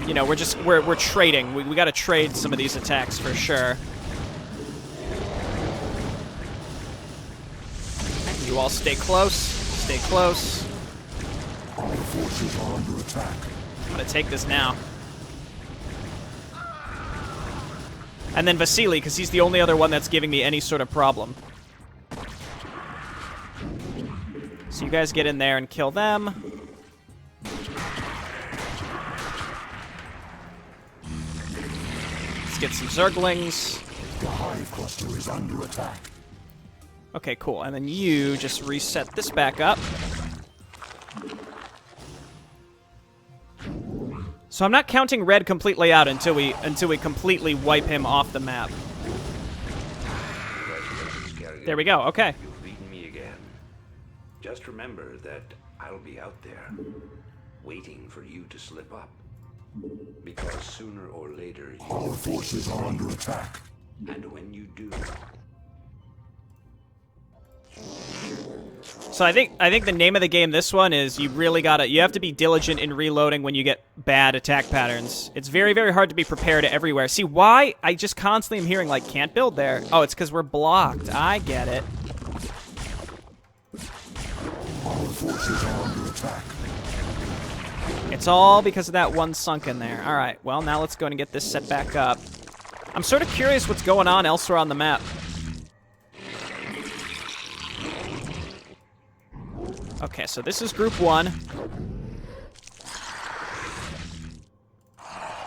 [SPEAKER 1] You know, we're trading. We gotta trade some of these attacks for sure. You all stay close. Stay close.
[SPEAKER 7] Our forces are under attack.
[SPEAKER 1] I'm gonna take this now. And then Vasily, because he's the only other one that's giving me any sort of problem. So you guys get in there and kill them. Let's get some Zerglings.
[SPEAKER 7] The hive cluster is under attack.
[SPEAKER 1] Okay, cool. And then you just reset this back up. So I'm not counting red completely out until we completely wipe him off the map. There we go. Okay.
[SPEAKER 8] You've beaten me again. Just remember that I'll be out there, waiting for you to slip up. Because sooner or later,
[SPEAKER 7] Our forces are under attack.
[SPEAKER 8] and when you do,
[SPEAKER 1] So I think the name of the game this one is you have to be diligent in reloading when you get bad attack patterns. It's very, very hard to be prepared everywhere. See why I just constantly am hearing like can't build there? Oh, it's because we're blocked. I get it.
[SPEAKER 7] Our forces are under attack.
[SPEAKER 1] It's all because of that one sunken there. All right, well, now let's go and get this set back up. I'm sort of curious what's going on elsewhere on the map. Okay, so this is group 1.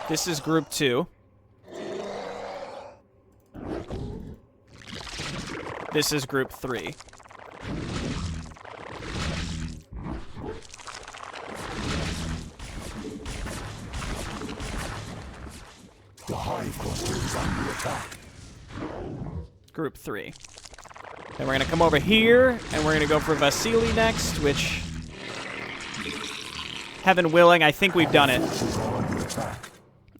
[SPEAKER 1] This is group 2. This is group 3.
[SPEAKER 7] The hive cluster is under attack.
[SPEAKER 1] Group 3. Then we're going to come over here, and we're going to go for Vasily next, which, heaven willing, I think we've done it.
[SPEAKER 7] Forces are under attack.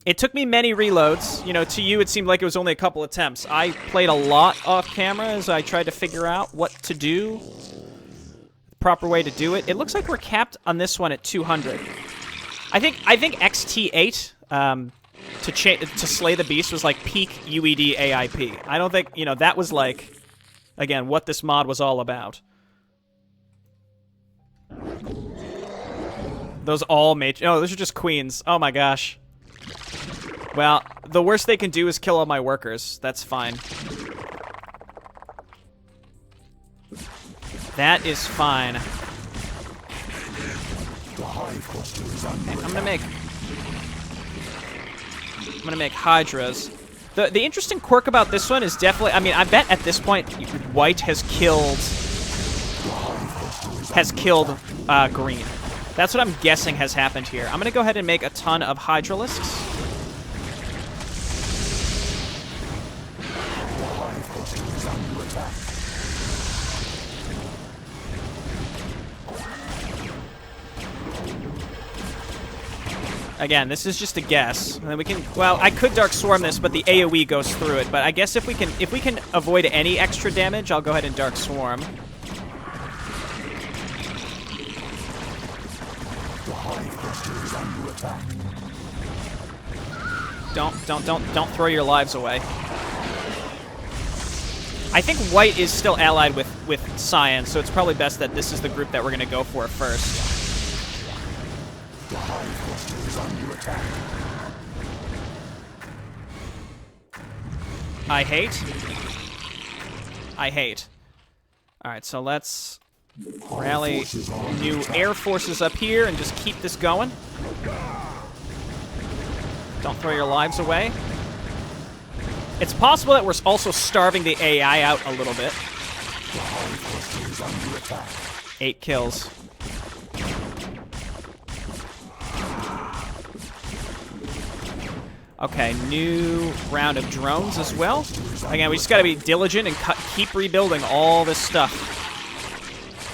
[SPEAKER 1] It took me many reloads. You know, to you, it seemed like it was only a couple attempts. I played a lot off camera as I tried to figure out what to do, the proper way to do it. It looks like we're capped on this one at 200. I think XT8, to slay the beast was like peak UEDAIP. I don't think, you know, that was like... Again, what this mod was all about. Those all mage... Oh, those are just queens. Oh my gosh. Well, the worst they can do is kill all my workers. That's fine. That is fine. Okay, I'm gonna make Hydras. The interesting quirk about this one is definitely, I mean, I bet at this point white has killed green. That's what I'm guessing has happened here. I'm gonna go ahead and make a ton of Hydralisks. Again, this is just a guess. And then we can, well, I could Dark Swarm this, but the AoE goes through it. But I guess if we can avoid any extra damage, I'll go ahead and Dark Swarm. Don't throw your lives away. I think white is still allied with Cyan, so it's probably best that this is the group that we're going to go for first. I hate. Alright, so let's rally new air forces up here and just keep this going. Don't throw your lives away. It's possible that we're also starving the AI out a little bit. 8 kills. Okay, new round of drones as well. Again, we just gotta be diligent and keep rebuilding all this stuff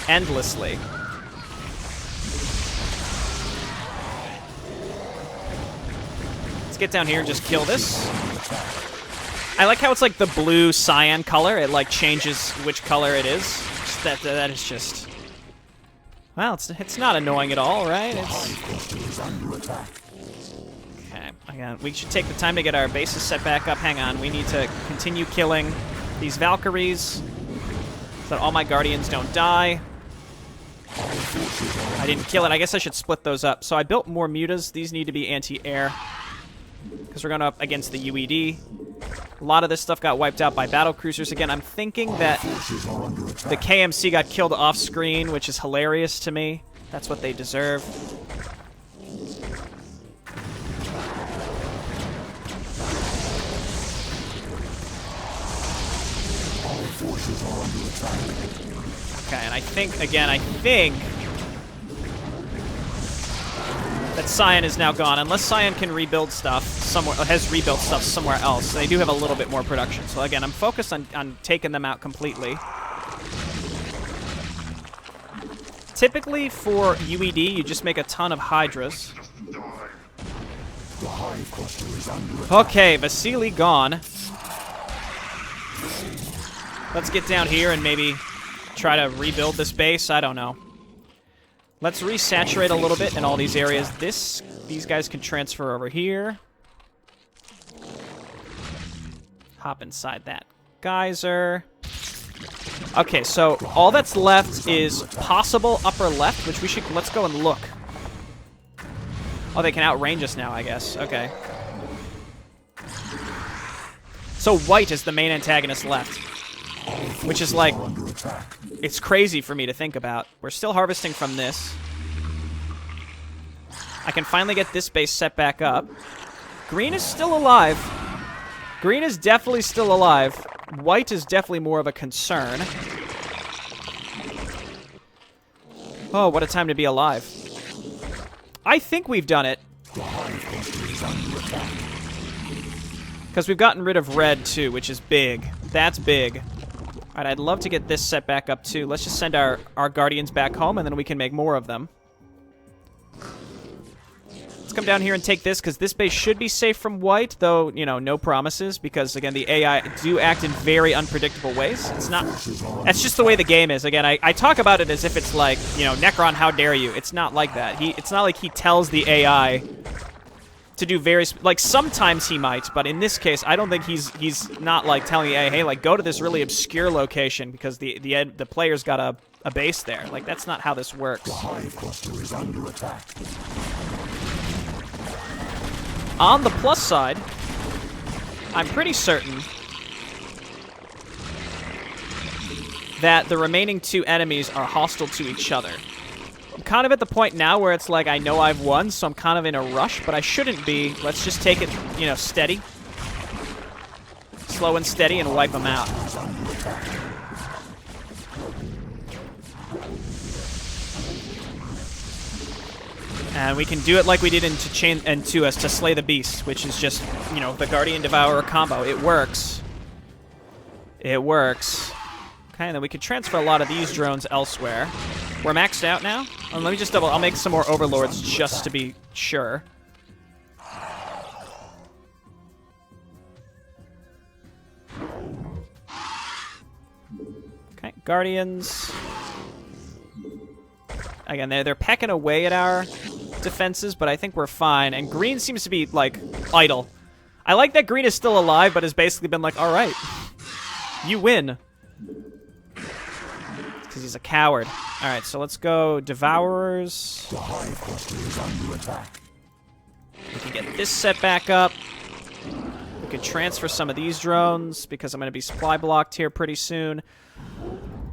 [SPEAKER 1] endlessly. Let's get down here and just kill this. I like how it's like the blue cyan color. It like changes which color it is. That is just, well, it's not annoying at all, right? Okay, again, we should take the time to get our bases set back up. Hang on, we need to continue killing these Valkyries so that all my Guardians don't die. I didn't kill it. I guess I should split those up. So I built more mutas. These need to be anti-air because we're going up against the UED. A lot of this stuff got wiped out by battle cruisers. Again, I'm thinking that the KMC got killed off-screen, which is hilarious to me. That's what they deserve. Okay, and I think that Cyan is now gone, unless Cyan can rebuild stuff somewhere, has rebuilt stuff somewhere else. They do have a little bit more production. So again, I'm focused on taking them out completely. Typically for UED, you just make a ton of Hydras. Okay, Vasily gone. Let's get down here and maybe try to rebuild this base. I don't know. Let's resaturate a little bit in all these areas. These guys can transfer over here. Hop inside that geyser. Okay, so all that's left is possible upper left, which we should, let's go and look. Oh, they can outrange us now, I guess. Okay. So white is the main antagonist left, which is like, it's crazy for me to think about. We're still harvesting from this. I can finally get this base set back up. Green is still alive. Green is definitely still alive. White is definitely more of a concern. Oh, what a time to be alive. I think we've done it. Because we've gotten rid of red, too, which is big. That's big. Alright, I'd love to get this set back up, too. Let's just send our Guardians back home, and then we can make more of them. Let's come down here and take this, because this base should be safe from white, though, you know, no promises, because, again, the AI do act in very unpredictable ways. It's not... That's just the way the game is. Again, I talk about it as if it's like, you know, Nekron, how dare you? It's not like that. It's not like he tells the AI to do various... Like, sometimes he might, but in this case, I don't think he's not, like, telling the AI, hey, like, go to this really obscure location, because the player's got a base there. Like, that's not how this works. On the plus side, I'm pretty certain that the remaining 2 enemies are hostile to each other. I'm kind of at the point now where it's like I know I've won, so I'm kind of in a rush, but I shouldn't be. Let's just take it, you know, steady. Slow and steady and wipe them out. And we can do it like we did to Slay the Beast, which is just, you know, the Guardian Devourer combo. It works. It works. Okay, and then we could transfer a lot of these drones elsewhere. We're maxed out now. Let me just double. I'll make some more Overlords just to be sure. Okay, Guardians. Again, they're pecking away at our defenses, but I think we're fine. And green seems to be, like, idle. I like that green is still alive, but has basically been like, all right, you win. Because he's a coward. All right, so let's go Devourers.
[SPEAKER 7] The hive cluster is under attack.
[SPEAKER 1] We can get this set back up. We can transfer some of these drones because I'm going to be supply blocked here pretty soon.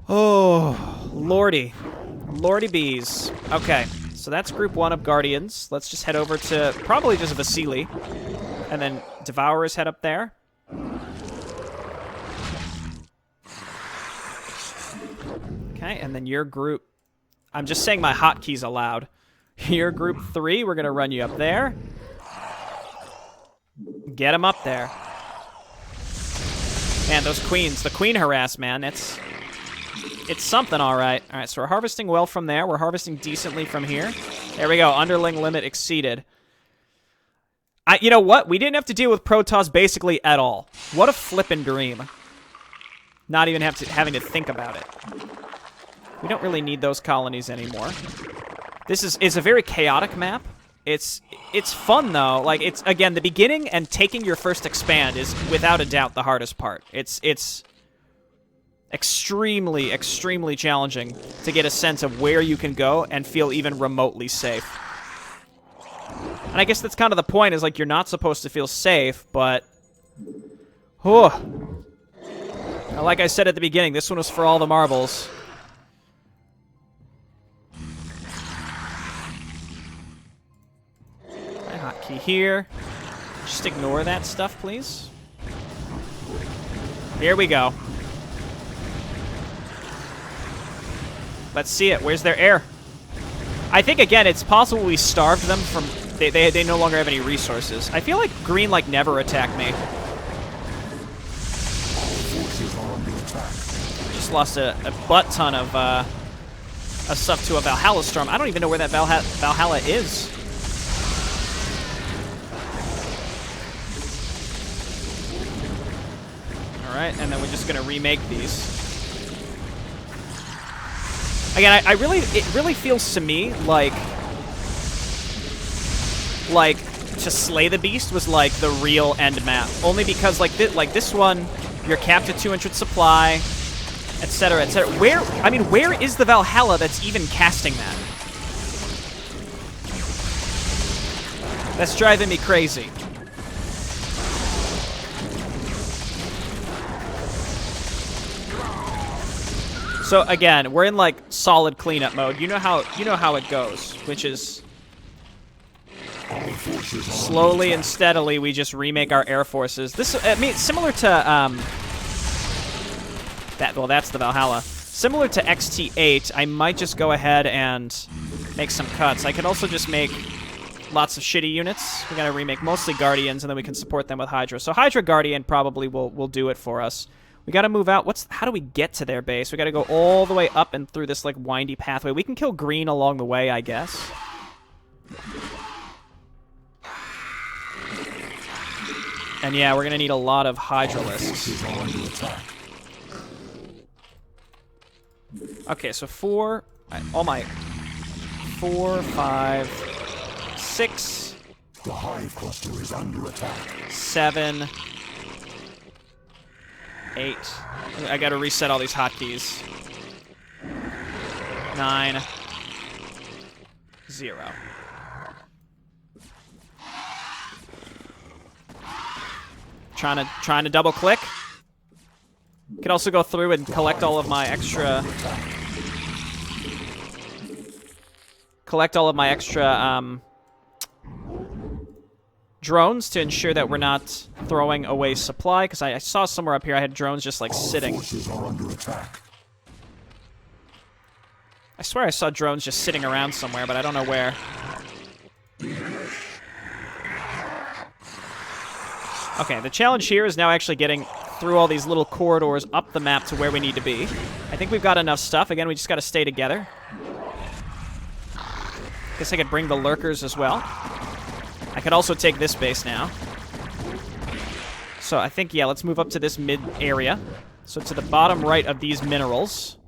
[SPEAKER 1] Oh, lordy. Lordy bees. Okay, so that's group 1 of Guardians. Let's just head over to probably just Vasily. And then Devourers head up there. Okay, and then your group... I'm just saying my hotkeys aloud. Your group 3, we're going to run you up there. Get them up there. Man, those queens. The queen harass, man. It's something, all right. All right, so we're harvesting well from there. We're harvesting decently from here. There we go. Underling limit exceeded. You know what? We didn't have to deal with Protoss basically at all. What a flippin' dream. Not even having to think about it. We don't really need those colonies anymore. This is a very chaotic map. It's fun, though. Like, it's, again, the beginning and taking your first expand is, without a doubt, the hardest part. It's extremely, extremely challenging to get a sense of where you can go and feel even remotely safe. And I guess that's kind of the point, is like you're not supposed to feel safe, but... Now, like I said at the beginning, this one was for all the marbles. My hotkey here. Just ignore that stuff, please. Here we go. Let's see it. Where's their air? I think, again, it's possible we starved them from... They no longer have any resources. I feel like green, like, never attacked me. Just lost a butt ton of stuff to a Valhalla Storm. I don't even know where that Valhalla is. Alright, and then we're just going to remake these. Again, it really feels to me like to Slay the Beast was like the real end map. Only because like this one, you're capped at 200 supply, etc., etc. Where is the Valhalla that's even casting that? That's driving me crazy. So again, we're in like solid cleanup mode. You know how it goes, which is slowly and steadily we just remake our air forces. This, I mean, similar to that. Well, that's the Valhalla. Similar to XT8, I might just go ahead and make some cuts. I could also just make lots of shitty units. We gotta remake mostly Guardians, and then we can support them with Hydra. So Hydra Guardian probably will do it for us. We gotta move out. How do we get to their base? We gotta go all the way up and through this like windy pathway. We can kill green along the way, I guess. And yeah, we're gonna need a lot of Hydralisks. Okay, so 4, 5, 6.
[SPEAKER 7] The hive cluster is under attack.
[SPEAKER 1] 7. 8. I gotta reset all these hotkeys. 9. 0. Trying to double click. Could also go through and collect all of my extra drones to ensure that we're not throwing away supply, because I saw somewhere up here I had drones just like sitting. I swear I saw drones just sitting around somewhere, but I don't know where. Okay, the challenge here is now actually getting through all these little corridors up the map to where we need to be. I think we've got enough stuff. Again, we just got to stay together. Guess I could bring the lurkers as well. I could also take this base now. So I think, yeah, let's move up to this mid area. So to the bottom right of these minerals.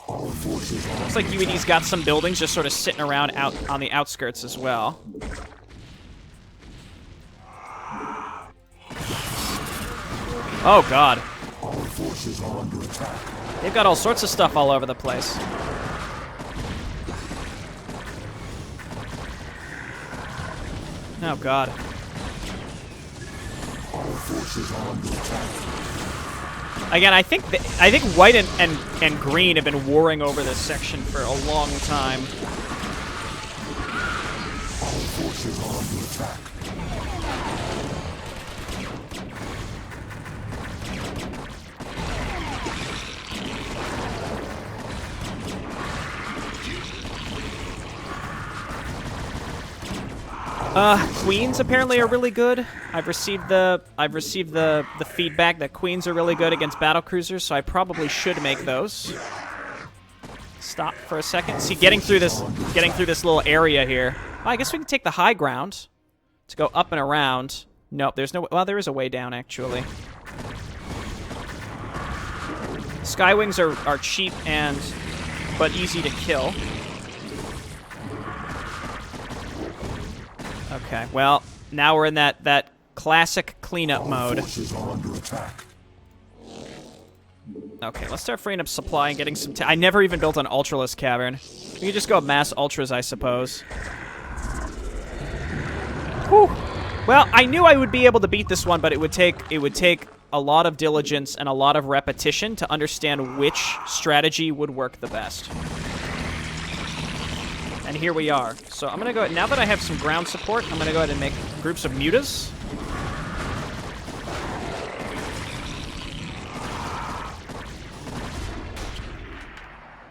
[SPEAKER 1] Looks like UED's got some buildings just sort of sitting around out on the outskirts as well. Oh, God. They've got all sorts of stuff all over the place. Oh, God. Again, I think white and green have been warring over this section for a long time.
[SPEAKER 7] Our forces are under attack.
[SPEAKER 1] Queens apparently are really good. I've received the feedback that queens are really good against battlecruisers, so I probably should make those. Stop for a second. See, getting through this little area here. Well, I guess we can take the high ground to go up and around. Nope, there's no. Well, there is a way down actually. Skywings are cheap but easy to kill. Okay, well, now we're in that classic cleanup mode. Okay, let's start freeing up supply and getting some... I never even built an Ultraless Cavern. We can just go mass Ultras, I suppose. Whew. Well, I knew I would be able to beat this one, but it would take a lot of diligence and a lot of repetition to understand which strategy would work the best. And here we are. So I'm going to go... Now that I have some ground support, I'm going to go ahead and make groups of mutas.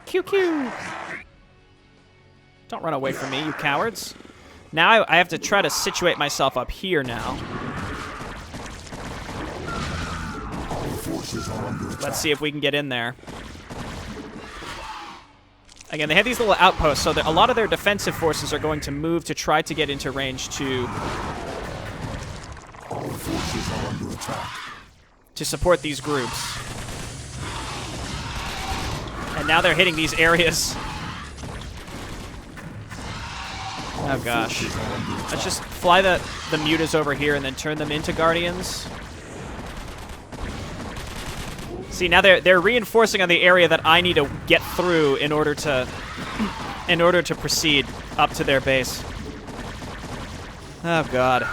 [SPEAKER 1] QQ! Don't run away from me, you cowards. Now I have to try to situate myself up here now. Let's see if we can get in there. Again, they have these little outposts, so a lot of their defensive forces are going to move to try to get into range to support these groups. And now they're hitting these areas. Oh gosh. Let's just fly the mutas over here and then turn them into guardians. See, now they're reinforcing on the area that I need to get through in order to proceed up to their base. Oh God.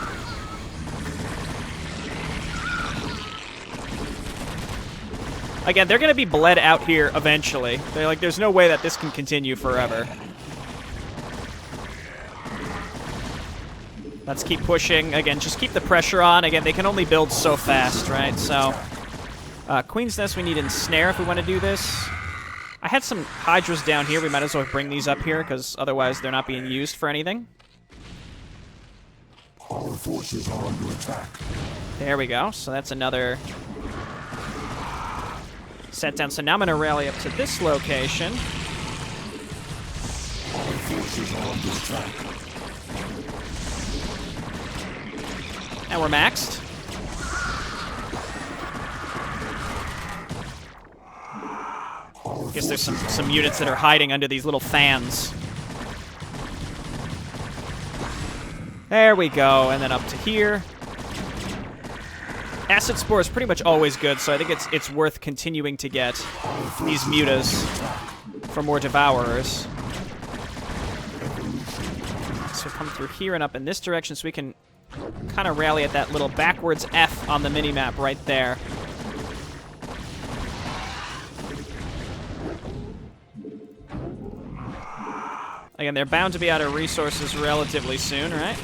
[SPEAKER 1] Again, they're going to be bled out here eventually. They're like, there's no way that this can continue forever. Let's keep pushing. Again, just keep the pressure on. Again, they can only build so fast, right? So, Queen's Nest we need ensnare if we want to do this. I had some Hydras down here. We might as well bring these up here, because otherwise they're not being used for anything.
[SPEAKER 7] Our forces are under attack.
[SPEAKER 1] There we go. So that's another set down. So now I'm going to rally up to this location.
[SPEAKER 7] Our forces are under attack.
[SPEAKER 1] And we're maxed. I guess there's some units that are hiding under these little fans. There we go, and then up to here. Acid Spore is pretty much always good, so I think it's worth continuing to get these mutas for more Devourers. So come through here and up in this direction so we can kind of rally at that little backwards F on the minimap right there. Again, they're bound to be out of resources relatively soon, right?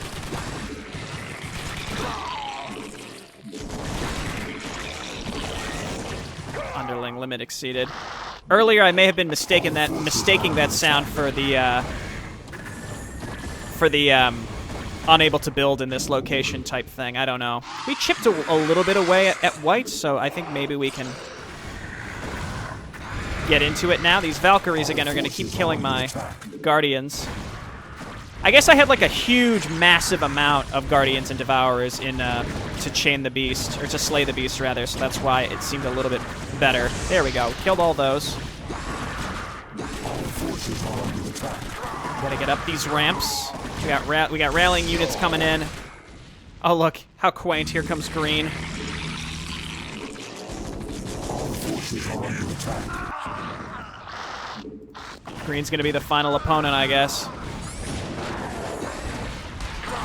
[SPEAKER 1] Underling limit exceeded. Earlier, I may have been mistaking that sound for the unable to build in this location type thing. I don't know. We chipped a little bit away at white, so I think maybe we can get into it now. These Valkyries, again, are going to keep killing my Guardians. I guess I had like a huge, massive amount of Guardians and Devourers in to chain the beast, or to slay the beast, rather, so that's why it seemed a little bit better. There we go. Killed all those. Gotta get up these ramps. We got rallying units coming in. Oh, look. How quaint. Here comes green. Green's gonna be the final opponent, I guess.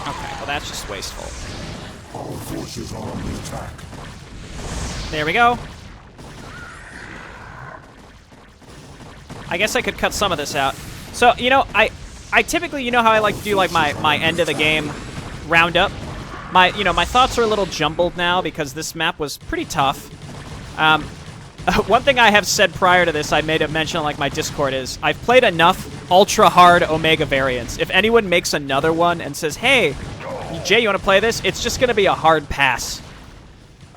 [SPEAKER 1] Okay, well that's just wasteful. There we go. I guess I could cut some of this out. So, you know, I typically, you know how I like to do like my end of the game roundup? My thoughts are a little jumbled now because this map was pretty tough. One thing I have said prior to this, I made a mention on like my Discord, is I've played enough ultra-hard Omega variants. If anyone makes another one and says, hey, Jay, you want to play this? It's just going to be a hard pass.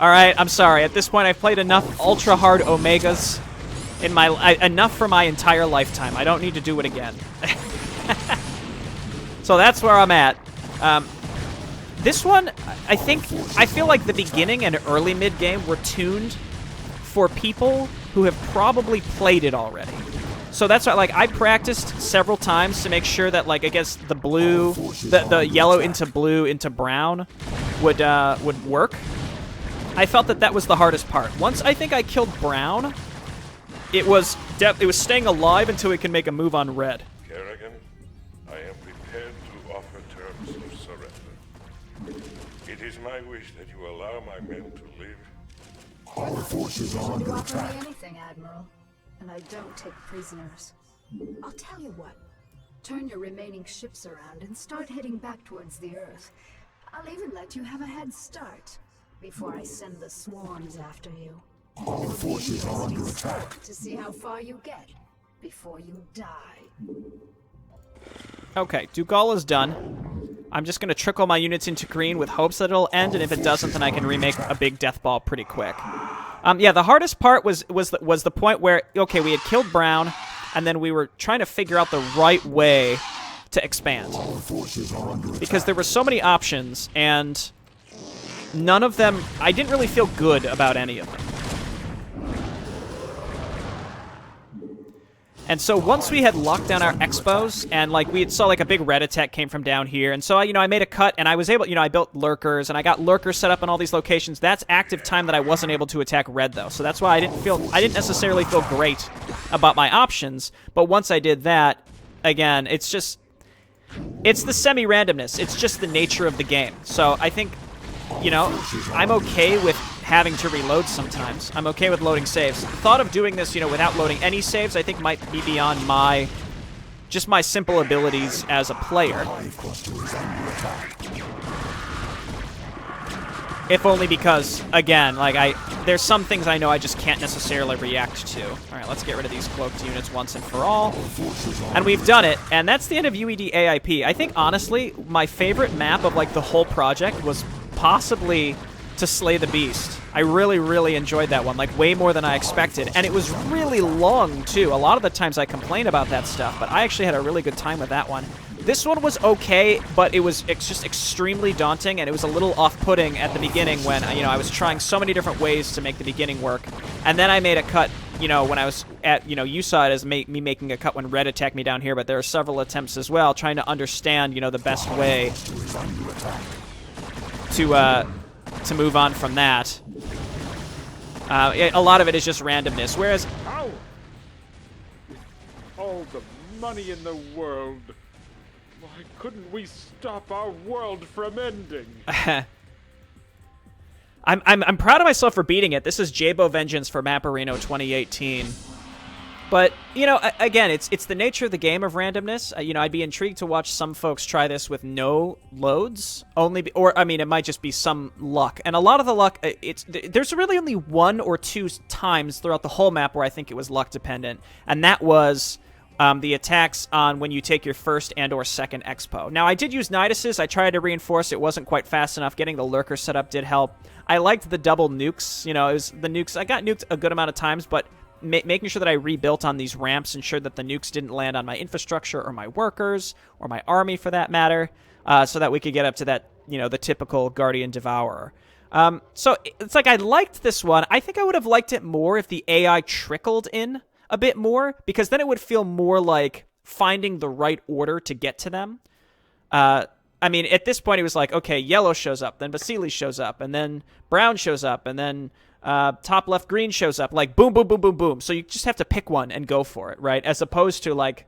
[SPEAKER 1] Alright, I'm sorry. At this point, I've played enough ultra-hard Omegas in enough for my entire lifetime. I don't need to do it again. So that's where I'm at. This one, I feel like the beginning and early mid-game were tuned for people who have probably played it already. So that's why, like, I practiced several times to make sure that, like, I guess the blue, the yellow into blue into brown would work. I felt that was the hardest part. Once I think I killed brown, it was staying alive until it can make a move on red.
[SPEAKER 4] Kerrigan, I am prepared to offer terms of surrender. It is my wish that you allow my men to live.
[SPEAKER 7] Our forces are under
[SPEAKER 9] You offer me
[SPEAKER 7] attack.
[SPEAKER 9] anything, Admiral, and I don't take prisoners. I'll tell you what. Turn your remaining ships around and start heading back towards the Earth. I'll even let you have a head start before I send the swarms after you.
[SPEAKER 7] Our forces are under attack.
[SPEAKER 9] To see how far you get before you die.
[SPEAKER 1] Okay, Dugal is done. I'm just going to trickle my units into green with hopes that it'll end, and if it doesn't, then I can remake a big death ball pretty quick. Yeah, the hardest part was the point where, okay, we had killed brown, and then we were trying to figure out the right way to expand. Because there were so many options, and none of them, I didn't really feel good about any of them. And so once we had locked down our expos, and like we saw like a big red attack came from down here, and so I made a cut, and I was able, I built lurkers, and I got lurkers set up in all these locations. That's active time that I wasn't able to attack red though, so that's why I didn't necessarily feel great about my options. But once I did that, again, it's the semi-randomness. It's just the nature of the game. So I think, I'm okay with having to reload sometimes. I'm okay with loading saves. The thought of doing this, without loading any saves, I think might be beyond my simple abilities as a player. If only because, again, there's some things I know I just can't necessarily react to. All right, let's get rid of these cloaked units once and for all. And we've done it, and that's the end of UEDAIP. I think, honestly, my favorite map of, the whole project was possibly to slay the beast. I really, really enjoyed that one, way more than I expected. And it was really long, too. A lot of the times I complain about that stuff, but I actually had a really good time with that one. This one was okay, but it's just extremely daunting, and it was a little off-putting at the beginning when, I was trying so many different ways to make the beginning work. And then I made a cut, when I was at, you saw it as me making a cut when red attacked me down here, but there are several attempts as well, trying to understand, the best way to move on from that. A lot of it is just randomness, whereas...
[SPEAKER 2] How? With all the money in the world, why couldn't we stop our world from ending?
[SPEAKER 1] I'm proud of myself for beating it. This is Jabo Vengeance for Mapperino 2018. But, you know, again, it's the nature of the game of randomness. You know, I'd be intrigued to watch some folks try this with no loads, or I mean, it might just be some luck. And a lot of the luck, there's really only 1 or 2 times throughout the whole map where I think it was luck dependent, and that was the attacks on when you take your first and or second expo. Now, I did use Niduses. I tried to reinforce. It wasn't quite fast enough. Getting the lurker set up did help. I liked the double nukes. You know, it was the nukes. I got nuked a good amount of times, but making sure that I rebuilt on these ramps, ensured that the nukes didn't land on my infrastructure or my workers or my army for that matter, so that we could get up to that, you know, the typical Guardian Devourer. So it's like I liked this one. I think I would have liked it more if the AI trickled in a bit more, because then it would feel more like finding the right order to get to them. I mean, at this point, it was like, okay, yellow shows up, then Vasily shows up, and then brown shows up, and then top left green shows up, like boom, boom, boom, boom, boom. So you just have to pick one and go for it, right? As opposed to like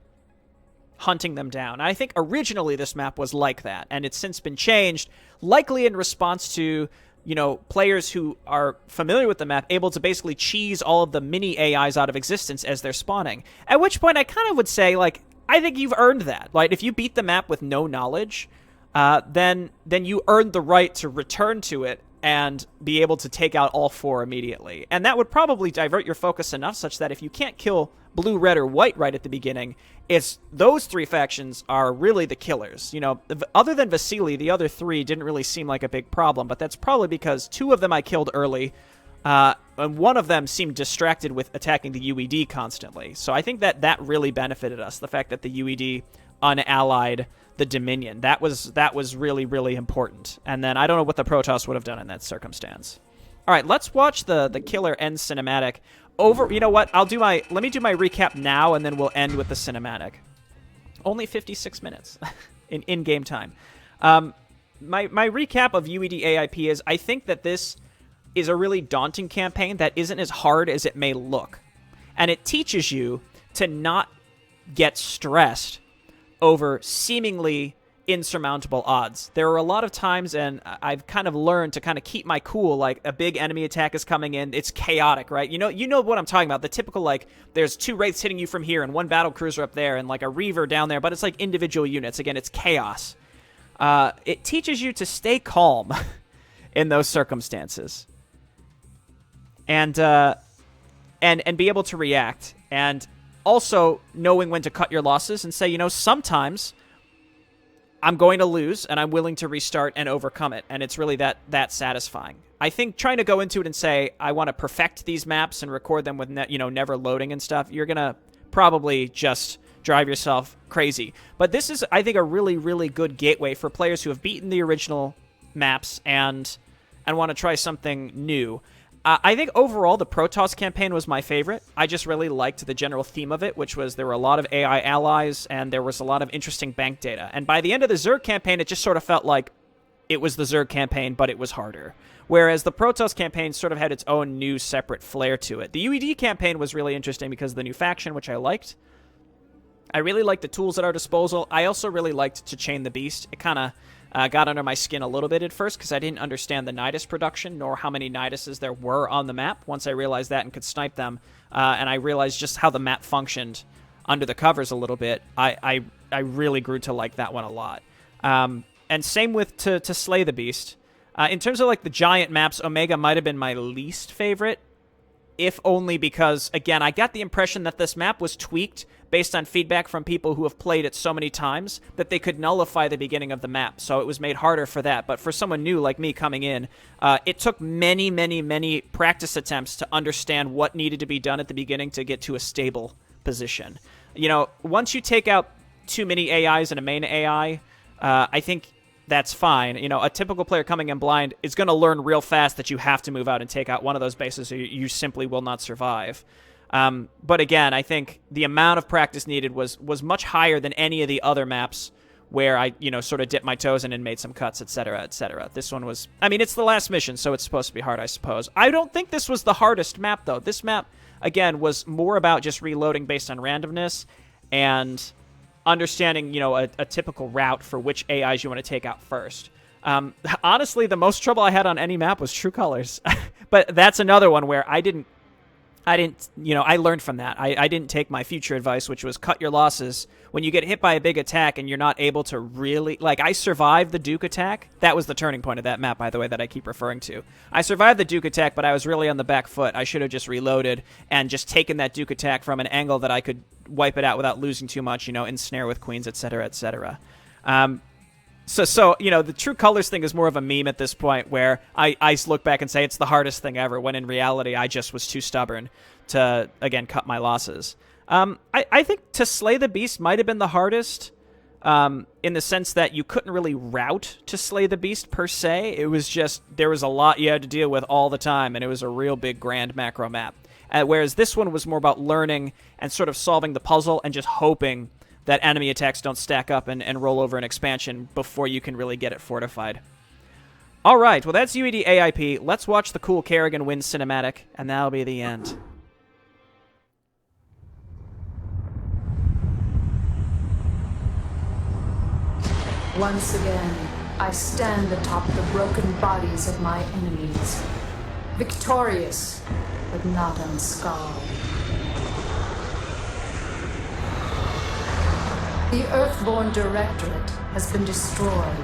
[SPEAKER 1] hunting them down. I think originally this map was like that, and it's since been changed, likely in response to, you know, players who are familiar with the map able to basically cheese all of the mini AIs out of existence as they're spawning. At which point I kind of would say, like, I think you've earned that. Like, if you beat the map with no knowledge, then you earned the right to return to it and be able to take out all 4 immediately. And that would probably divert your focus enough such that if you can't kill blue, red, or white right at the beginning, it's those 3 factions are really the killers. You know, other than Vasily, the other 3 didn't really seem like a big problem, but that's probably because 2 of them I killed early, and one of them seemed distracted with attacking the UED constantly. So I think that really benefited us, the fact that the UED unallied the Dominion. That was really, really important. And then I don't know what the Protoss would have done in that circumstance. All right, let's watch the killer end cinematic. You know what? Let me do my recap now, and then we'll end with the cinematic. Only 56 minutes in game time. My recap of UEDAIP is, I think that this is a really daunting campaign that isn't as hard as it may look. And it teaches you to not get stressed over seemingly insurmountable odds. There are a lot of times, and I've kind of learned to kind of keep my cool, like a big enemy attack is coming in, it's chaotic, right? You know what I'm talking about, the typical, like, there's 2 wraiths hitting you from here and 1 battle cruiser up there and like a reaver down there, but it's like individual units. Again, it's chaos. It teaches you to stay calm in those circumstances and be able to react, and also knowing when to cut your losses and say, you know, sometimes I'm going to lose, and I'm willing to restart and overcome it, and it's really that satisfying. I think trying to go into it and say, I want to perfect these maps and record them with never loading and stuff, you're going to probably just drive yourself crazy. But this is, I think, a really, really good gateway for players who have beaten the original maps and want to try something new. I think overall the Protoss campaign was my favorite. I just really liked the general theme of it, which was there were a lot of AI allies and there was a lot of interesting bank data. And by the end of the Zerg campaign, it just sort of felt like it was the Zerg campaign, but it was harder. Whereas the Protoss campaign sort of had its own new separate flair to it. The UED campaign was really interesting because of the new faction, which I liked. I really liked the tools at our disposal. I also really liked to chain the beast. It kind of got under my skin a little bit at first because I didn't understand the Nidus production nor how many Niduses there were on the map. Once I realized that and could snipe them, and I realized just how the map functioned under the covers a little bit, I really grew to like that one a lot. And same with to slay the beast. In terms of like the giant maps, Omega might have been my least favorite, if only because, again, I got the impression that this map was tweaked based on feedback from people who have played it so many times that they could nullify the beginning of the map, so it was made harder for that. But for someone new like me coming in, it took many, many, many practice attempts to understand what needed to be done at the beginning to get to a stable position. You know, once you take out too many AIs and a main AI, I think that's fine. You know, a typical player coming in blind is going to learn real fast that you have to move out and take out one of those bases or you simply will not survive. But again, I think the amount of practice needed was much higher than any of the other maps where I, sort of dipped my toes in and made some cuts, etc., etc. This one was, I mean, it's the last mission, so it's supposed to be hard, I suppose. I don't think this was the hardest map, though. This map, again, was more about just reloading based on randomness and understanding, you know, a typical route for which AIs you want to take out first. Honestly, the most trouble I had on any map was True Colors. But that's another one where I didn't, you know, I learned from that. I didn't take my future advice, which was cut your losses. When you get hit by a big attack and you're not able to really, like, I survived the Duke attack. That was the turning point of that map, by the way, that I keep referring to. I survived the Duke attack, but I was really on the back foot. I should have just reloaded and just taken that Duke attack from an angle that I could wipe it out without losing too much, you know, ensnare with queens, etc., etc. So, you know, the True Colors thing is more of a meme at this point, where I look back and say it's the hardest thing ever, when in reality I just was too stubborn to, again, cut my losses. I think to slay the beast might have been the hardest, in the sense that you couldn't really route to slay the beast per se. It was just, there was a lot you had to deal with all the time, and it was a real big grand macro map. Whereas this one was more about learning and sort of solving the puzzle and just hoping that enemy attacks don't stack up and roll over an expansion before you can really get it fortified. All right, well, that's UEDAIP. Let's watch the cool Kerrigan win cinematic, and that'll be the end.
[SPEAKER 9] Once again, I stand atop the broken bodies of my enemies, victorious, but not unscarred. The Earthborn Directorate has been destroyed,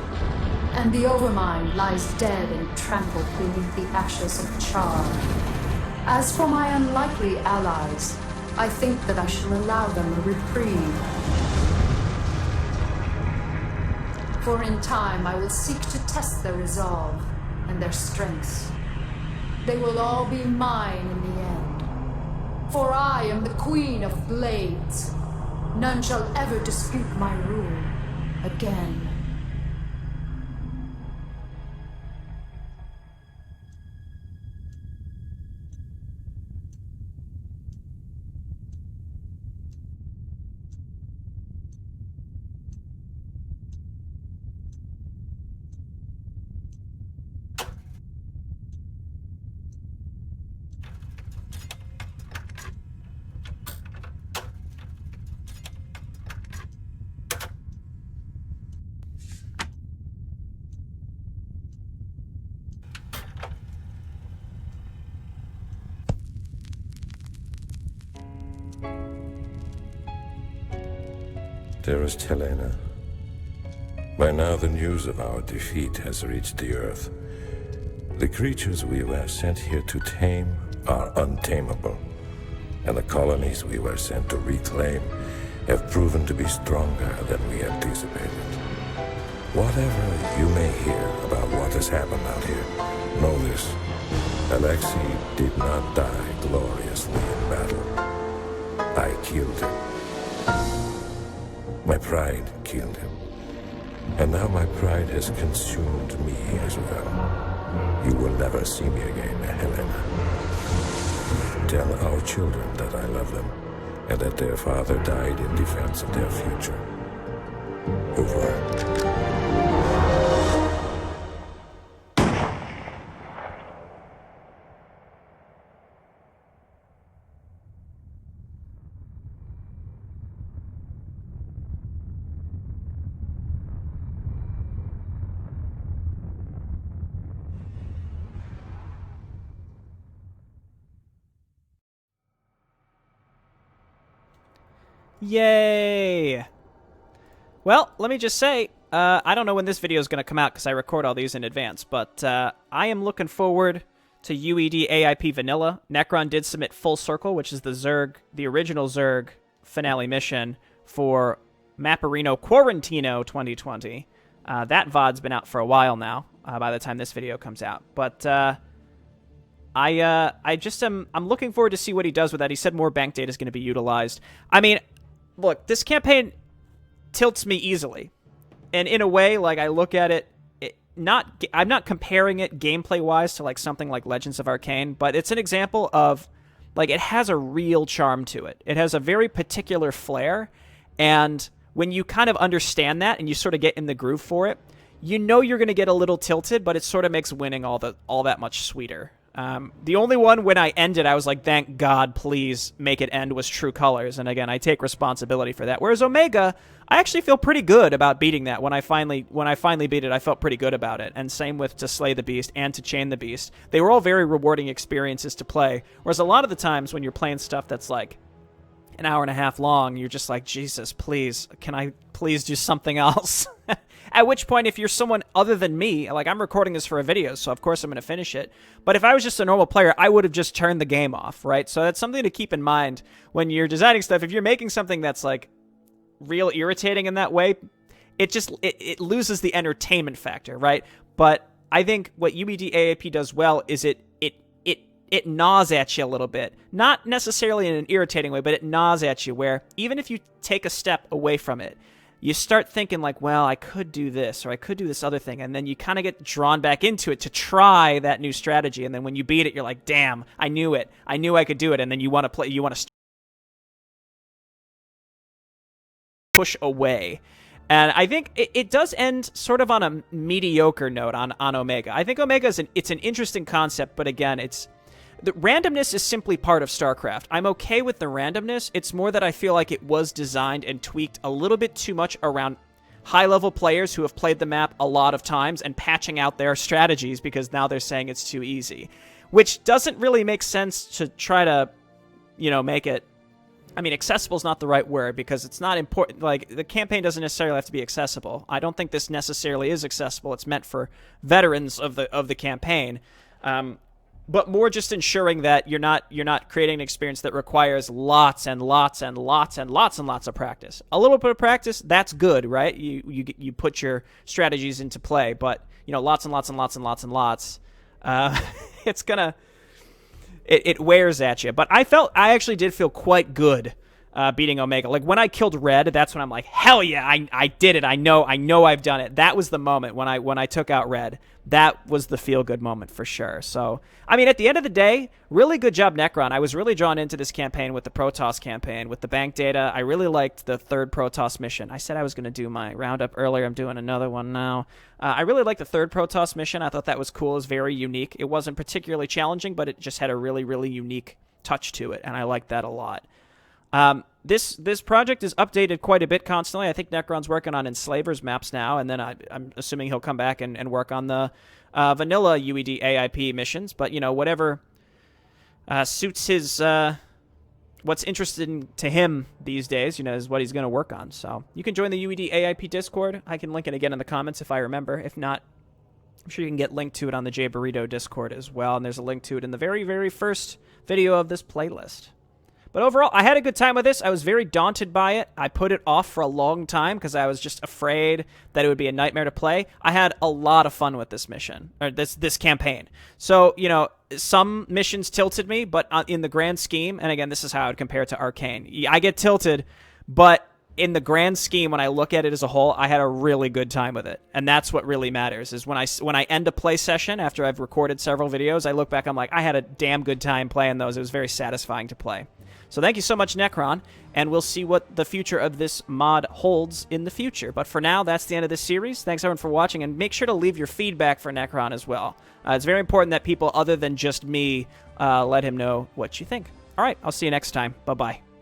[SPEAKER 9] and the Overmind lies dead and trampled beneath the ashes of Char. As for my unlikely allies, I think that I shall allow them a reprieve. For in time I will seek to test their resolve and their strengths. They will all be mine in the end. For I am the Queen of Blades. None shall ever dispute my rule again.
[SPEAKER 4] Dearest Helena, by now the news of our defeat has reached the Earth. The creatures we were sent here to tame are untamable, and the colonies we were sent to reclaim have proven to be stronger than we anticipated. Whatever you may hear about what has happened out here, know this: Alexei did not die gloriously in battle. I killed him. My pride killed him. And now my pride has consumed me as well. You will never see me again, Helena. Tell our children that I love them, and that their father died in defense of their future. Over.
[SPEAKER 1] Yay! Well, let me just say, I don't know when this video is going to come out because I record all these in advance, but I am looking forward to UEDAIP Vanilla. Nekron did submit Full Circle, which is the Zerg, the original Zerg finale mission for Mapperino Quarantino 2020. That VOD's been out for a while now, by the time this video comes out. But I just am, I'm looking forward to see what he does with that. He said more bank data is going to be utilized. I mean, look, this campaign tilts me easily. And in a way, like, I look at it, I'm not comparing it gameplay-wise to, like, something like Legends of Arcane, but it's an example of, like, it has a real charm to it. It has a very particular flair, and when you kind of understand that and you sort of get in the groove for it, you know you're going to get a little tilted, but it sort of makes winning all that much sweeter. The only one when I ended, I was like, thank God, please make it end, was True Colors. And again, I take responsibility for that. Whereas Omega, I actually feel pretty good about beating that. When I finally beat it, I felt pretty good about it. And same with To Slay the Beast and To Chain the Beast. They were all very rewarding experiences to play. Whereas a lot of the times when you're playing stuff that's like an hour and a half long, you're just like, Jesus, please, can I please do something else? At which point, if you're someone other than me, like I'm recording this for a video, so of course I'm going to finish it. But if I was just a normal player, I would have just turned the game off, right? So that's something to keep in mind when you're designing stuff. If you're making something that's like real irritating in that way, it loses the entertainment factor, right? But I think what UEDAIP does well is it gnaws at you a little bit. Not necessarily in an irritating way, but it gnaws at you where even if you take a step away from it, you start thinking like, well, I could do this or I could do this other thing. And then you kind of get drawn back into it to try that new strategy. And then when you beat it, you're like, damn, I knew it. I knew I could do it. And then you want to push away. And I think it does end sort of on a mediocre note on Omega. I think Omega it's an interesting concept, but again, the randomness is simply part of StarCraft. I'm okay with the randomness. It's more that I feel like it was designed and tweaked a little bit too much around high-level players who have played the map a lot of times and patching out their strategies because now they're saying it's too easy, which doesn't really make sense to try to, make it. I mean, accessible is not the right word because it's not important. Like, the campaign doesn't necessarily have to be accessible. I don't think this necessarily is accessible. It's meant for veterans of the campaign. But more just ensuring that you're not creating an experience that requires lots and lots and lots and lots and lots of practice. A little bit of practice, that's good, right? You put your strategies into play, but lots and lots and lots and lots and lots, it wears at you. But I actually did feel quite good beating Omega. Like when I killed Red, that's when I'm like, hell yeah, I did it. I know I've done it. That was the moment when I took out Red. That was the feel-good moment for sure. So, I mean, at the end of the day, really good job, Nekron. I was really drawn into this campaign with the Protoss campaign, with the bank data. I really liked the third Protoss mission. I said I was going to do my roundup earlier. I'm doing another one now. I really liked the third Protoss mission. I thought that was cool. It was very unique. It wasn't particularly challenging, but it just had a really, really unique touch to it, and I liked that a lot. This project is updated quite a bit constantly. I think Nekron's working on Enslavers maps now, and then I'm assuming he'll come back and work on the vanilla UEDAIP missions. But, whatever suits his what's interesting to him these days, is what he's going to work on. So you can join the UEDAIP Discord. I can link it again in the comments if I remember. If not, I'm sure you can get linked to it on the J Burrito Discord as well, and there's a link to it in the very, very first video of this playlist. But overall, I had a good time with this. I was very daunted by it. I put it off for a long time because I was just afraid that it would be a nightmare to play. I had a lot of fun with this mission, or this campaign. So, some missions tilted me, but in the grand scheme, and again, this is how I would compare it to Arcane. I get tilted, but in the grand scheme, when I look at it as a whole, I had a really good time with it. And that's what really matters, is when I end a play session after I've recorded several videos, I look back, I'm like, I had a damn good time playing those. It was very satisfying to play. So thank you so much, Nekron, and we'll see what the future of this mod holds in the future. But for now, that's the end of this series. Thanks, everyone, for watching, and make sure to leave your feedback for Nekron as well. It's very important that people other than just me let him know what you think. All right, I'll see you next time. Bye-bye.